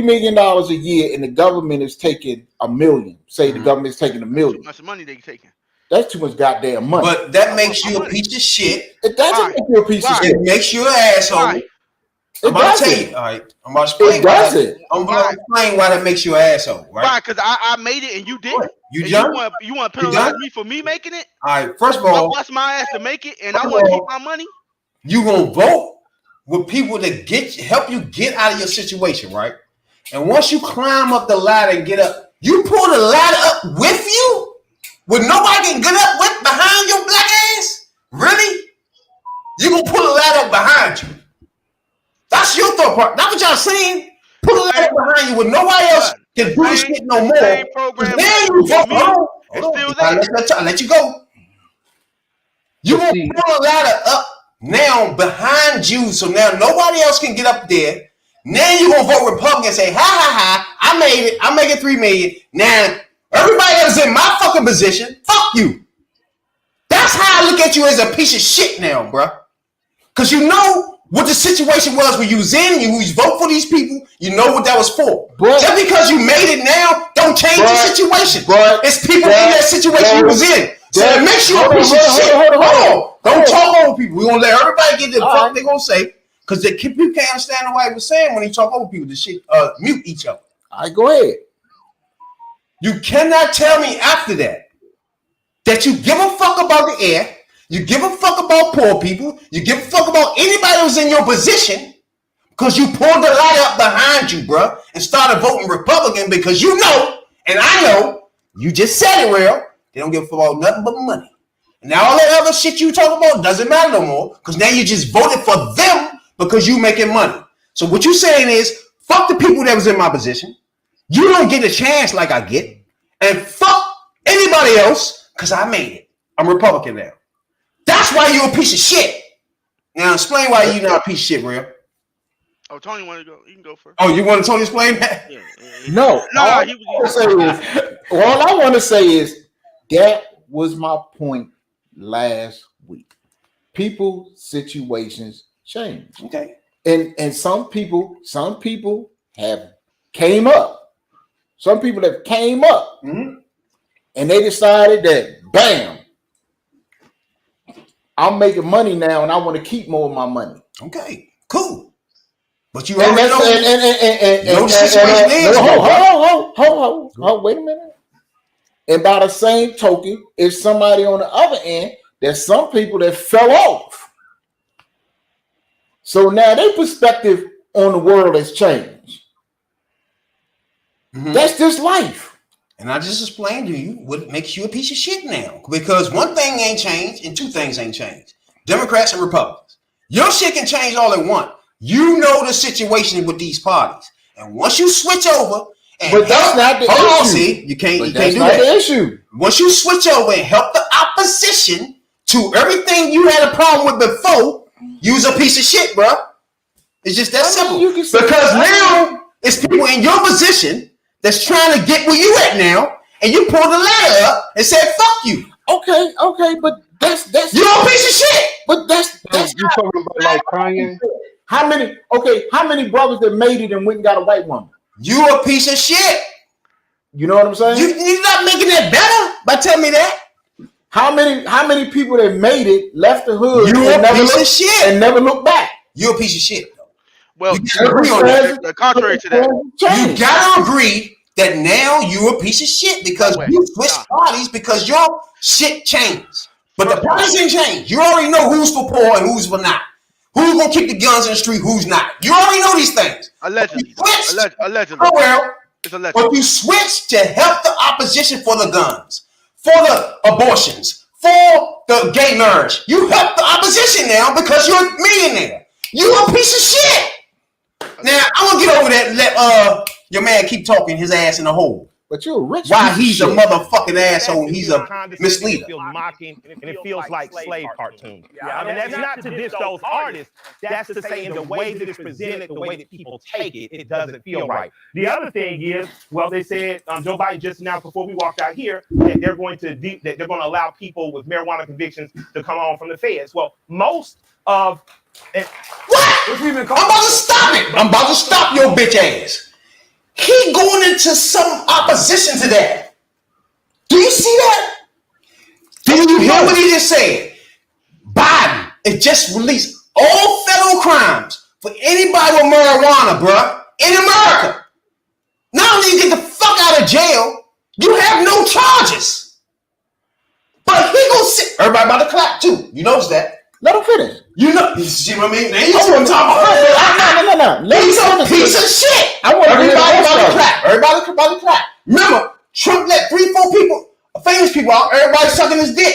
million a year and the government is taking $1 million, say the government is taking $1 million, Too much money they taking. that's too much goddamn money. But that makes you a piece of shit. It doesn't make you a piece of shit. It makes you an asshole. Why? I'm about to tell you. All right. I'm about to explain. It doesn't. I'm about to explain why that makes you an asshole. Right? Why? Because I made it and you didn't. You And done? you want to penalize me for me making it? All right. First of I all, bust my ass to make it, and I want to keep my money. you gonna vote with people that help you get out of your situation, right? And once you climb up the ladder and get up, you pull the ladder up with you, with nobody can get up with behind your black ass. Really? You gonna pull the ladder up behind you? That's your thought part. That's what y'all saying. Pull the ladder behind you with nobody else can do shit no more. Same program. Then you vote. It's still I'll let you go. You gonna pull the ladder up now behind you, so now nobody else can get up there. Now you gonna vote Republican and say, ha ha ha, I made it. I'm making $3 million. Now everybody else in my fucking position, fuck you. That's how I look at you as a piece of shit now, bro. Cause you know what the situation was when you was in, you vote for these people, you know what that was for. But, just because you made it now, don't change the situation. But, it's people in that situation you was in. So it makes you a piece of shit. Hold on. Don't talk over people. We're gonna let everybody get the fuck they're gonna say. Because people can't understand what he was saying when he talk over people. The shit mute each other. All right, go ahead. You cannot tell me after that you give a fuck about the air, you give a fuck about poor people, you give a fuck about anybody who's in your position, because you pulled the light up behind you, bro, and started voting Republican because you know, and I know, you just said it, real. They don't give a fuck about nothing but money. And now all that other shit you talk about doesn't matter no more, because now you just voted for them because you making money. So what you saying is, fuck the people that was in my position. You don't get a chance like I get, and fuck anybody else because I made it. I'm Republican now. That's why you a piece of shit. Now explain why you not a piece of shit, real. Oh, Tony want to go. You can go first. Oh, you want Tony to explain that? Yeah. No. All I want to say is that was my point last week. People's situations change. Okay. And some people have came up. Some people have came up and they decided that, bam, I'm making money now and I want to keep more of my money. Okay, cool. But you already know the situation is. Hold, wait a minute. And by the same token, is somebody on the other end, there's some people that fell off. So now their perspective on the world has changed. That's just life. And I just explained to you what makes you a piece of shit now. Because one thing ain't changed and two things ain't changed. Democrats and Republicans. Your shit can change all they want. You know the situation with these parties. And once you switch over and but that's not the issue. See, you can't do that. The issue. Once you switch over and help the opposition to everything you had a problem with before, you's a piece of shit, bro. It's just that simple. Because now it's people in your position that's trying to get where you at now, and you pulled the ladder up and said, fuck you. Okay, but that's you're a piece of shit. But that's you talking about like Kanye? How many brothers that made it and went and got a white woman? You a piece of shit. You know what I'm saying? You're not making that better by telling me that. How many people that made it left the hood you a piece of shit and never looked back? You're a piece of shit. Well, the contrary to that, you gotta agree that now you're a piece of shit because you switched parties because your shit changed. But the parties didn't change. You already know who's for poor and who's for not. Who's gonna keep the guns in the street, who's not. You already know these things. Allegedly. Allegedly. Oh well. It's allegedly. But you switched to help the opposition for the guns, for the abortions, for the gay marriage. You help the opposition now because you're a millionaire. You a piece of shit. Now I'm gonna get over that and let your man keep talking his ass in the hole. But you're a rich. Why piece he's of a shit. motherfucking asshole and he's a Condescending, misleader. It feels mocking, and it feels like slave cartoons. And that's not to diss those artists. That's to say in the way that it's presented, the way that people take it, it doesn't feel right. The other thing is, well, they said Joe Biden just announced before we walked out here that they're going to allow people with marijuana convictions to come on from the feds. Well, most of What? I'm about to stop it. I'm about to stop your bitch ass. He going into some opposition to that. Do you see that? Did you hear what he just said? Biden has just released all federal crimes for anybody with marijuana, bruh, in America. Not only you get the fuck out of jail, you have no charges. But he gonna sit. Everybody about to clap too. You notice that? Let him finish. You know, you see what I mean? Now you want to talk about No. Let He's him a finish. piece of shit. I want to hear the Everybody rest about of to it. clap. Everybody about to clap. Remember, Trump let 3-4 people, famous people out. Everybody sucking his dick.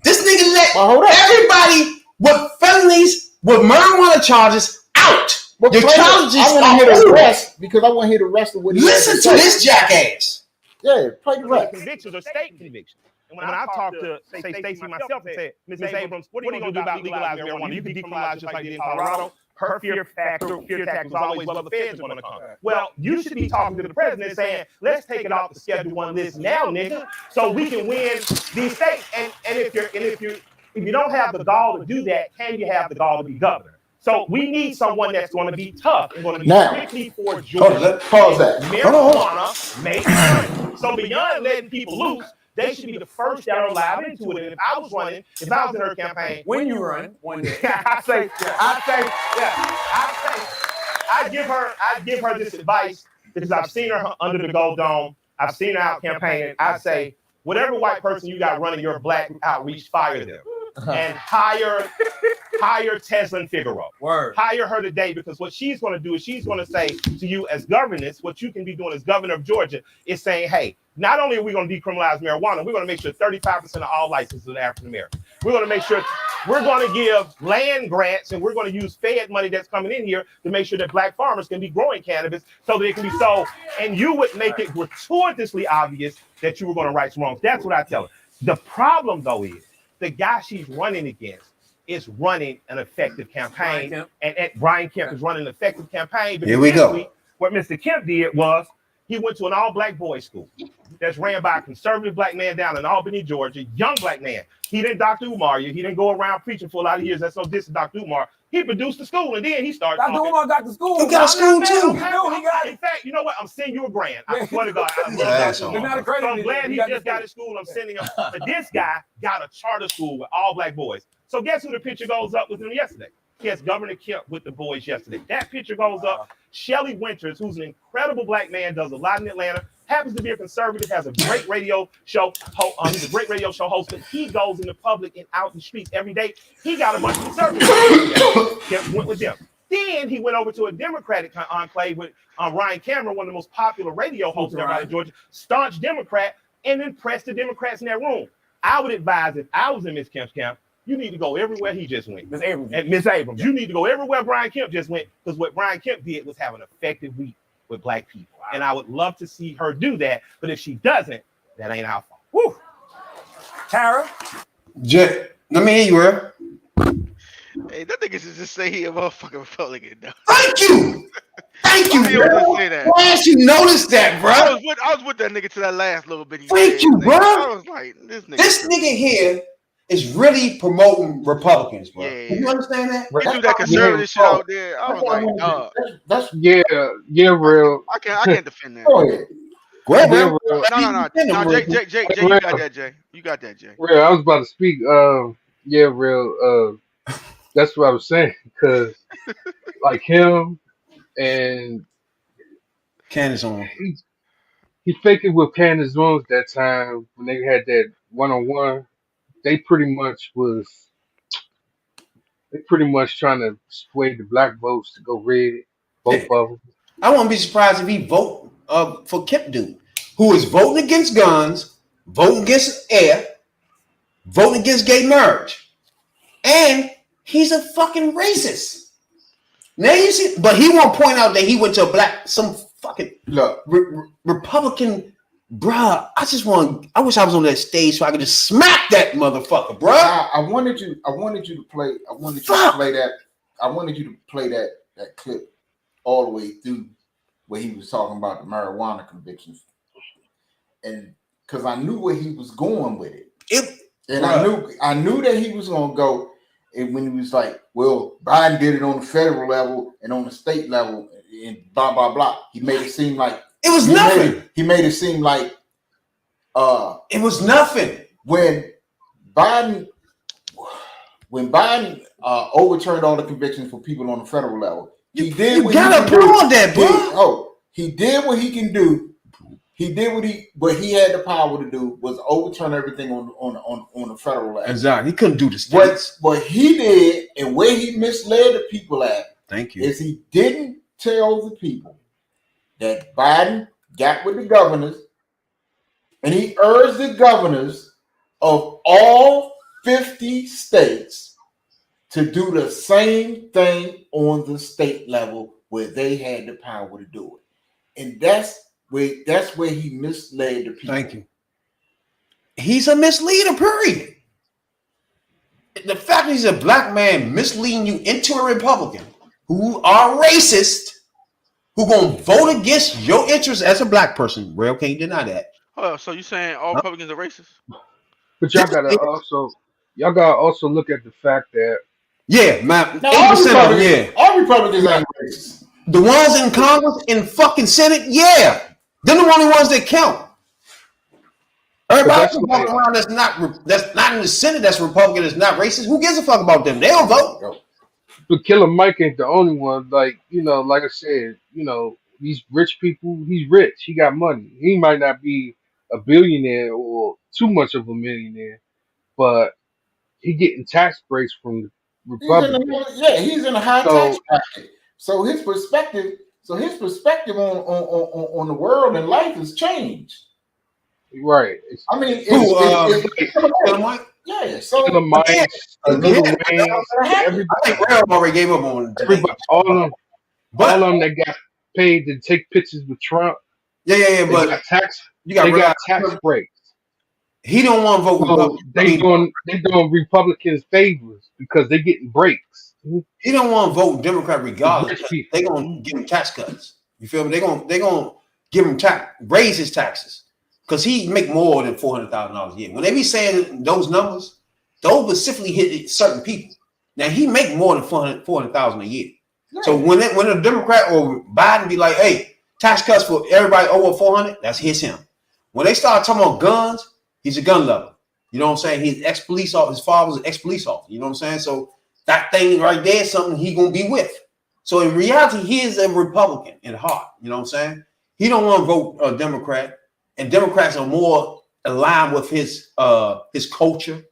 This nigga let Well, hold up. everybody with felonies, with marijuana charges out. But Your play it. charges I want are to hear the over. rest because I want to hear the rest of what he has Listen to to say. this jackass. Yeah, play the rest. convictions or state convictions. And when I talked to, say, Stacey myself and said, Ms. Abrams, what are you going to do about legalizing marijuana? You can decriminalize just like you did in Colorado. Her fear tactic was always, well, the feds are going to come. Well, you should be talking to the president saying, let's take it off the Schedule 1 list now, nigga, so we can win these states. And if you don't have the gall to do that, can you have the gall to be governor? So we need someone that's going to be tough and going to be Now. strictly for Hold on, Georgia. let's pause that. Marijuana makes money. So beyond letting people loose, they should be the first that are allowed into it. And if I was in her campaign, When you run one day. I give her this advice because I've seen her under the Gold Dome. I've seen her out campaigning. I say, whatever white person you got running your black outreach, fire them. And hire Tesla and Figaro. Word. Hire her today, because what she's going to do is she's going to say to you as governess, what you can be doing as governor of Georgia is saying, hey, not only are we going to decriminalize marijuana, we're going to make sure 35% of all licenses are African American. We're going to make sure we're going to give land grants, and we're going to use Fed money that's coming in here to make sure that black farmers can be growing cannabis so that it can be sold. And you would make it gratuitously obvious that you were going to right some wrongs. That's what I tell her. The problem, though, is the guy she's running against is running an effective campaign, and Brian Kemp is running an effective campaign. Here we go. What Mr. Kemp did was he went to an all-black boys' school that's ran by a conservative black man down in Albany, Georgia, young black man. He didn't Dr. Umar you. He didn't go around preaching for a lot of years. That's no diss to Dr. Umar. He produced the school, and then he started Dr. talking. Umar got the school. He got a school too. He got In it. fact, you know what? I'm sending you a grant. I swear to God. I love Asshole. Dr. They're Umar. not accredited. So I'm glad he just got his school. I'm sending him. But this guy got a charter school with all black boys. So guess who the picture goes up with him yesterday? Yes, Governor Kemp with the boys yesterday. That picture goes up. Shelley Winters, who's an incredible black man, does a lot in Atlanta, happens to be a conservative, has a great radio show. He's a great radio show host, but he goes in the public and out in the streets every day. He got a bunch of conservatives. Kemp went with them. Then he went over to a Democratic enclave with Ryan Cameron, one of the most popular radio hosts out of Georgia, staunch Democrat, and then pressed the Democrats in that room. I would advise, if I was in Ms. Kemp's camp, you need to go everywhere he just went. Ms. Abrams. And Ms. Abrams, you need to go everywhere Brian Kemp just went, because what Brian Kemp did was have an effective week with black people. And I would love to see her do that, but if she doesn't, that ain't our fault. Woo. Tara. Let me hear you, Earl. Hey, that nigga should just say he a motherfucking Republican, though. Thank you. Thank you, Why you always bro. say that? Why didn't you notice that, bro? I was with that nigga to that last little bit. Thank you, bro. I was like, this nigga here is really promoting Republicans, bro. Yeah. You understand that? he do that conservative shit out there. I was like, dog, That's Yeah, real. I can't defend that. go ahead. Go ahead, Yeah, bro. real. No, Jay, you got that, Jay. You got that, Jay. Real. I was about to speak. Yeah, real. That's what I was saying, because like him and Candace on. he faked it with Candace Owens that time when they had that one-on-one. They pretty much trying to sway the black votes to go red, both of them. I won't be surprised if he vote for Kemp dude, who is voting against guns, voting against air, voting against gay marriage, and he's a fucking racist. Now you see, but he won't point out that he went to some fucking Look, Republican bruh, I wish I was on that stage so I could just smack that motherfucker, bruh. I wanted you to play that clip all the way through where he was talking about the marijuana convictions, and because I knew where he was going with it. I knew that he was gonna go, and when he was like, well, Biden did it on the federal level and on the state level and blah blah blah. He made it seem like it was nothing. He made it seem like it was nothing. When Biden overturned all the convictions for people on the federal level, he did what he can do. He did what he can do. He did what he had the power to do was overturn everything on the federal level. Exactly. He couldn't do the states. What he did and where he misled the people at, thank you, is he didn't tell the people that Biden got with the governors and he urged the governors of all 50 states to do the same thing on the state level where they had the power to do it. And that's where he misled the people. Thank you. He's a misleader, period. The fact that he's a black man misleading you into a Republican who are racist, who gonna vote against your interests as a black person. Real can't deny that. Oh, so you saying all Republicans are racist? But y'all gotta also look at the fact that man, all Republicans are racist. The ones in Congress and fucking Senate, they're the only ones that count. Everybody walking around that's not in the Senate, that's Republican, that's not racist. Who gives a fuck about them? They don't vote. But Killer Mike ain't the only one. Like I said, these rich people. He's rich. He got money. He might not be a billionaire or too much of a millionaire, but he getting tax breaks from the Republicans. He's in a high tax bracket. So his perspective on the world and life has changed. Right. I mean, I think Ram already gave up on all of them that got paid to take pictures with Trump. But they got tax breaks. He don't want to vote Republican. They doing Republicans favors because they getting breaks. He don't want to vote Democrat regardless. They gonna give him tax cuts. You feel me? They gonna give him raise his taxes because he make more than $400,000 a year. When they be saying those numbers, those specifically hit certain people. Now he make more than $400,000 a year. Right. So when a Democrat or Biden be like, "Hey, tax cuts for everybody over 400," that's him. When they start talking about guns, he's a gun lover. You know what I'm saying? He's ex-police officer. His father was an ex-police officer. You know what I'm saying? So that thing right there is something he gonna be with. So in reality, he is a Republican in heart. You know what I'm saying? He don't want to vote a Democrat, and Democrats are more aligned with his culture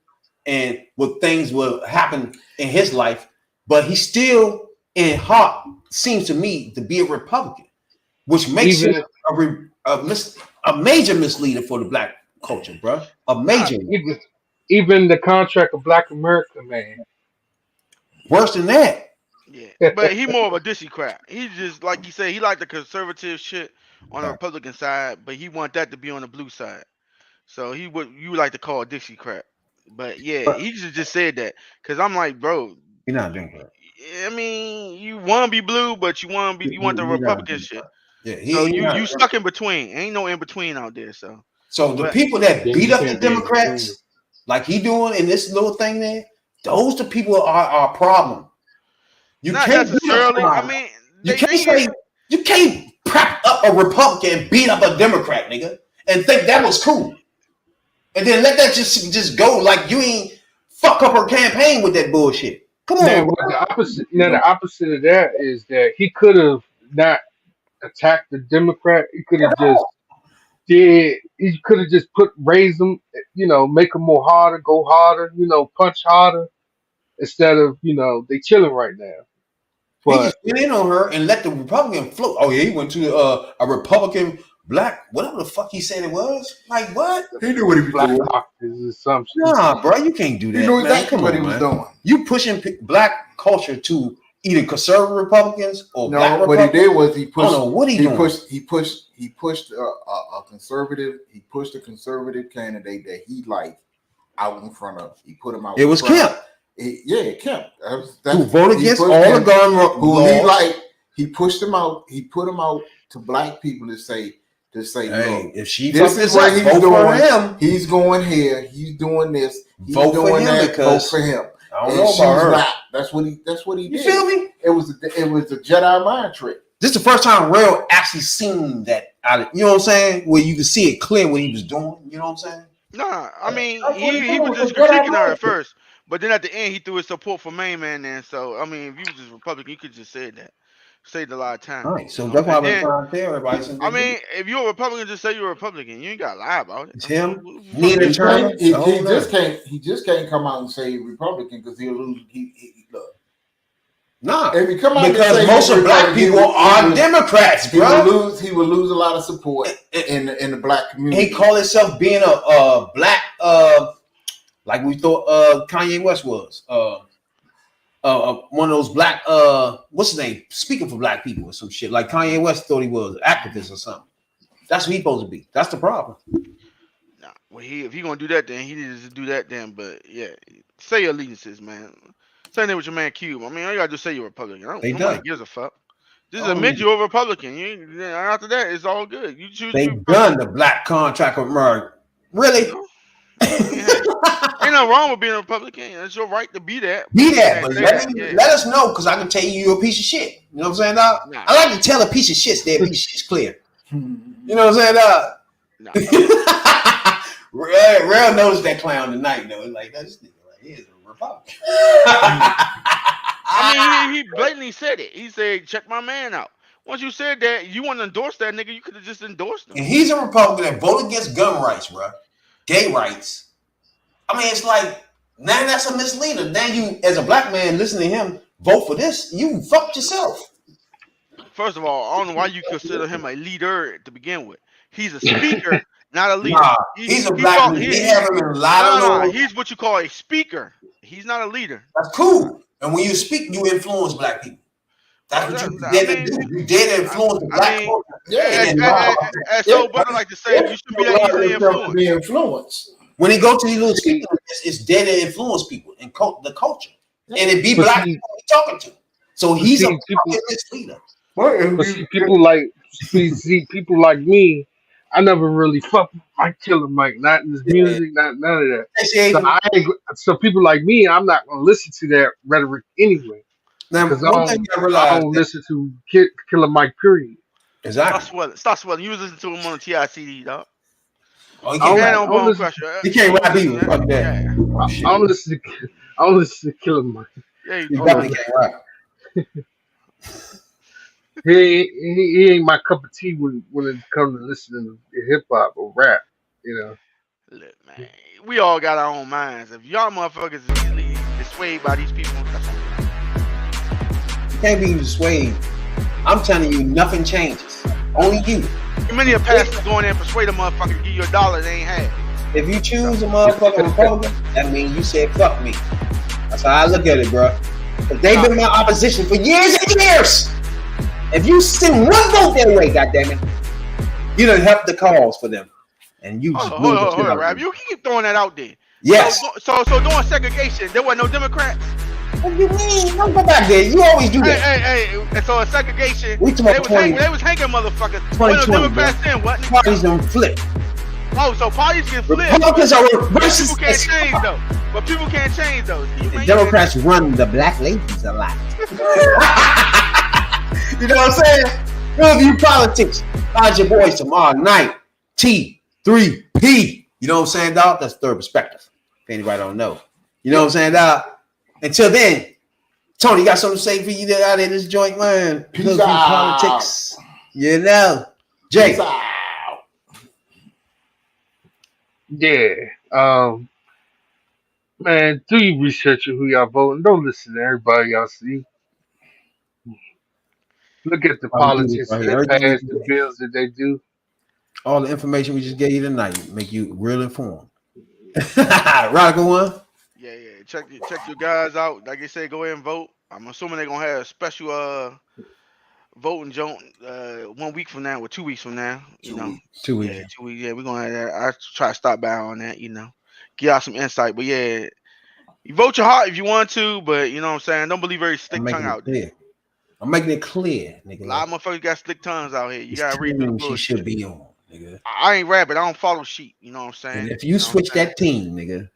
and what things will happen in his life. But he still in heart seems to me to be a Republican, which makes him a major misleader for the black culture, bro. A major. Even the contract of Black America, man. Worse than that. Yeah, but he more of a Dixiecrat. He just, like you say, he like the conservative shit on the Republican side, but he want that to be on the blue side. So you would like to call a Dixiecrat. But he just said that because I'm like, bro, you're not doing that. I mean, you want to be blue, but you want the Republican shit. Yeah, so you stuck in between. Ain't no in between out there. So the people that beat up the Democrats, like he doing in this little thing there, those the people are our problem. You not can't necessarily. I mean, you can't prop up a Republican and beat up a Democrat, nigga, and think that was cool, and then let that just go like you ain't fuck up her campaign with that bullshit. Come on. The opposite of that is that he could have not attacked the Democrat. He could have just raise them, make them more harder, go harder, punch harder, instead of, they chilling right now. But he just get in on her and let the Republican float. Oh yeah, he went to a Republican black, whatever the fuck he said it was. Like what? He knew what he was doing. Nah, bro, you can't do that. He knew exactly what he was doing. You pushing black culture to either conservative Republicans or black No, what he Republicans. did was he I pushed. don't know what he doing. He pushed a conservative. He pushed a conservative candidate that he liked out in front of. He put him out. It was in front. Kemp. Kemp. Who voted he against pushed all the Kemp, gun who he laws. liked. He pushed him out. He put him out to black people to say, Hey, look, if she this fuck is this what up, he's vote for doing. him. He's going here. He's doing this. He's Vote for doing him that. because Vote for him. I don't And know she's about her. not. That's what he You did. feel me? It was a Jedi mind trick. This is the first time Rail actually seen that. You know what I'm saying? Where you can see it clear what he was doing. You know what I'm saying? Nah, I mean, That's what he was just what I critiquing her like. at first, but then at the end he threw his support for Main Man in. So I mean, if you was just Republican, you could just say that. Saved a lot of time. All right. So you know? that's why I've And been then, trying to tell everybody. Since I mean, if you're a Republican, just say you're a Republican. You ain't got to lie about it. It's I mean, him. who Nina fucking- Turner. He just can't come out and say Republican because he'll lose. Look, Nah, if he come out because and say most he's of black Republican, people are Democrats, he will bro. lose. He will lose a lot of support in the black community. He called himself being a black like we thought Kanye West was one of those black what's his name, speaking for black people or some shit, like Kanye West thought he was an activist or something. That's what he's supposed to be. That's the problem. Nah, well, if he gonna do that, then he needs to do that then. But yeah, say your allegiances, man. Same thing with your man Cube. I mean, all you gotta do is say you're Republican. They Nobody done. gives a fuck. Just admit you're a Republican. After that, it's all good. You choose. They to be done the black contract with America. Really? Ain't nothing wrong with being a Republican. It's your right to be that. Be that, You but can't say let that. us know because I can tell you a piece of shit. You know what I'm saying, dog? Nah. I like to tell a piece of shit that piece of shit's clear. You know what I'm saying, dog? Nah. Real noticed that clown tonight, though. Like, this nigga right here is a Republican. I mean, he blatantly said it. He said, "Check my man out." Once you said that, you want to endorse that nigga, you could have just endorsed him. And he's a Republican that voted against gun rights, bro. Gay rights. I mean, it's like, now that's a misleader. Now you, as a black man, listen to him, vote for this, you fucked yourself. First of all, I don't know why you consider him a leader to begin with. He's a speaker, not a leader. Nah, he's a black man. They have him in a lot of those. He's what you call a speaker. He's not a leader. That's cool. And when you speak, you influence black people. That's what you did to do. You did influence the black people. As so brother like to say, you should be that easily influenced. Be influenced. When he go to these little speaking, it's dead to influence people and the culture. And it be But black see- people he's talking to. So he's a see, people- fucking misleader. But see, people like me, I never really fucked with Mike Killer Mike, not in his music, not none of that. So people like me, I'm not gonna listen to that rhetoric anyway. Now, Because one thing I I realized don't listen to Killer Mike, period. exactly. Stop swelling. You was listening to him on the TICD, dog. Oh, he I don't- can't And rap. on I don't Bone listen- Crusher. He can't rap either. Fuck that. Yeah, Oh, shit. I don't listen to Killer Mike. yeah, He you definitely can't rap. He ain't my cup of tea when it comes to listening to hip hop or rap. You know. Look, man, we all got our own minds. If y'all motherfuckers is easily dissuaded by these people, that's on you. You can't be swayed. I'm telling you, nothing changes. Only you. Many a pastor go in there and persuade a motherfucker to give you $1 they ain't had. If you choose a motherfucking Republican, that means you said fuck me. That's how I look at it, bro. But they've been my opposition for years and years. If you send one vote their way, goddammit, you done help the cause for them. And you just Hold on, Rab. You keep throwing that out there. Yes. So during segregation, there were no Democrats. What do you mean? Don't go back there. You always do that. Hey. And so in segregation, We they talking was, 20 they was hanging motherfuckers. There were no 2020, Democrats then, what? Parties don't flip. Oh, so parties can flip. Republicans are But versus people can't change though. But people can't change those. the Democrats run the black ladies a lot. You know what I'm saying? Review politics. Find your boys tomorrow night. T3P. You know what I'm saying, dog? That's third perspective. If anybody don't know. You know what I'm saying, dog? Until then, Tony, you got something to say for you out in this joint, man? Peace out. Politics. You know. Jay. Peace out. Yeah. Man, do your research on who y'all voting. Don't listen to everybody y'all see. Look at the politics that pass, the bills that they do. All the information we just gave you tonight make you real informed. Radical one. Yeah. Check your guys out. Like I said, go ahead and vote. I'm assuming they're gonna have a special voting joint 1 week from now or 2 weeks from now. You know, 2 weeks. yeah, 2 weeks. Yeah, we're gonna have that. I try to stop by on that. You know, give out some insight. But yeah, you vote your heart if you want to, but you know what I'm saying. Don't believe very slick tongue out there. I'm making it clear, nigga. A lot of motherfuckers got slick tongues out here. You gotta read the team she bullshit. should be on, nigga. I ain't rabbit. I don't follow sheep. You know what I'm saying? And if you switch that team, nigga,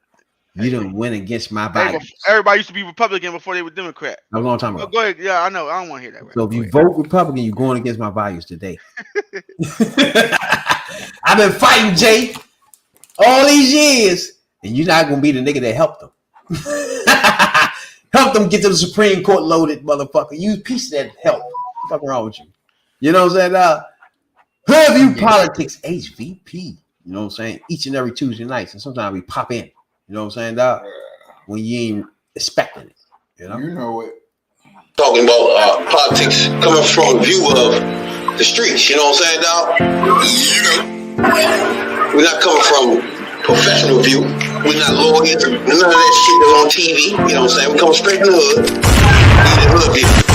you done went against my Hey, values. everybody used to be Republican before they were Democrat. That's what I'm talking Oh, about. go ahead. Yeah, I know. I don't want to hear that. Right? So if you vote Republican, you're going against my values today. I've been fighting Jay all these years, and you're not gonna be the nigga that helped them. Help them get to the Supreme Court loaded, motherfucker. You piece of that help. What's wrong with you? You know what I'm saying? Herview Politics HVP. You know what I'm saying? Each and every Tuesday nights, and sometimes we pop in. You know what I'm saying, dog? When you ain't expecting it. You know it. Talking about politics coming from a view of the streets, you know what I'm saying, dog? You know, we're not coming from professional view. We're not lawyers. None of that shit that's on TV. You know what I'm saying? We come straight from the hood. The hood view.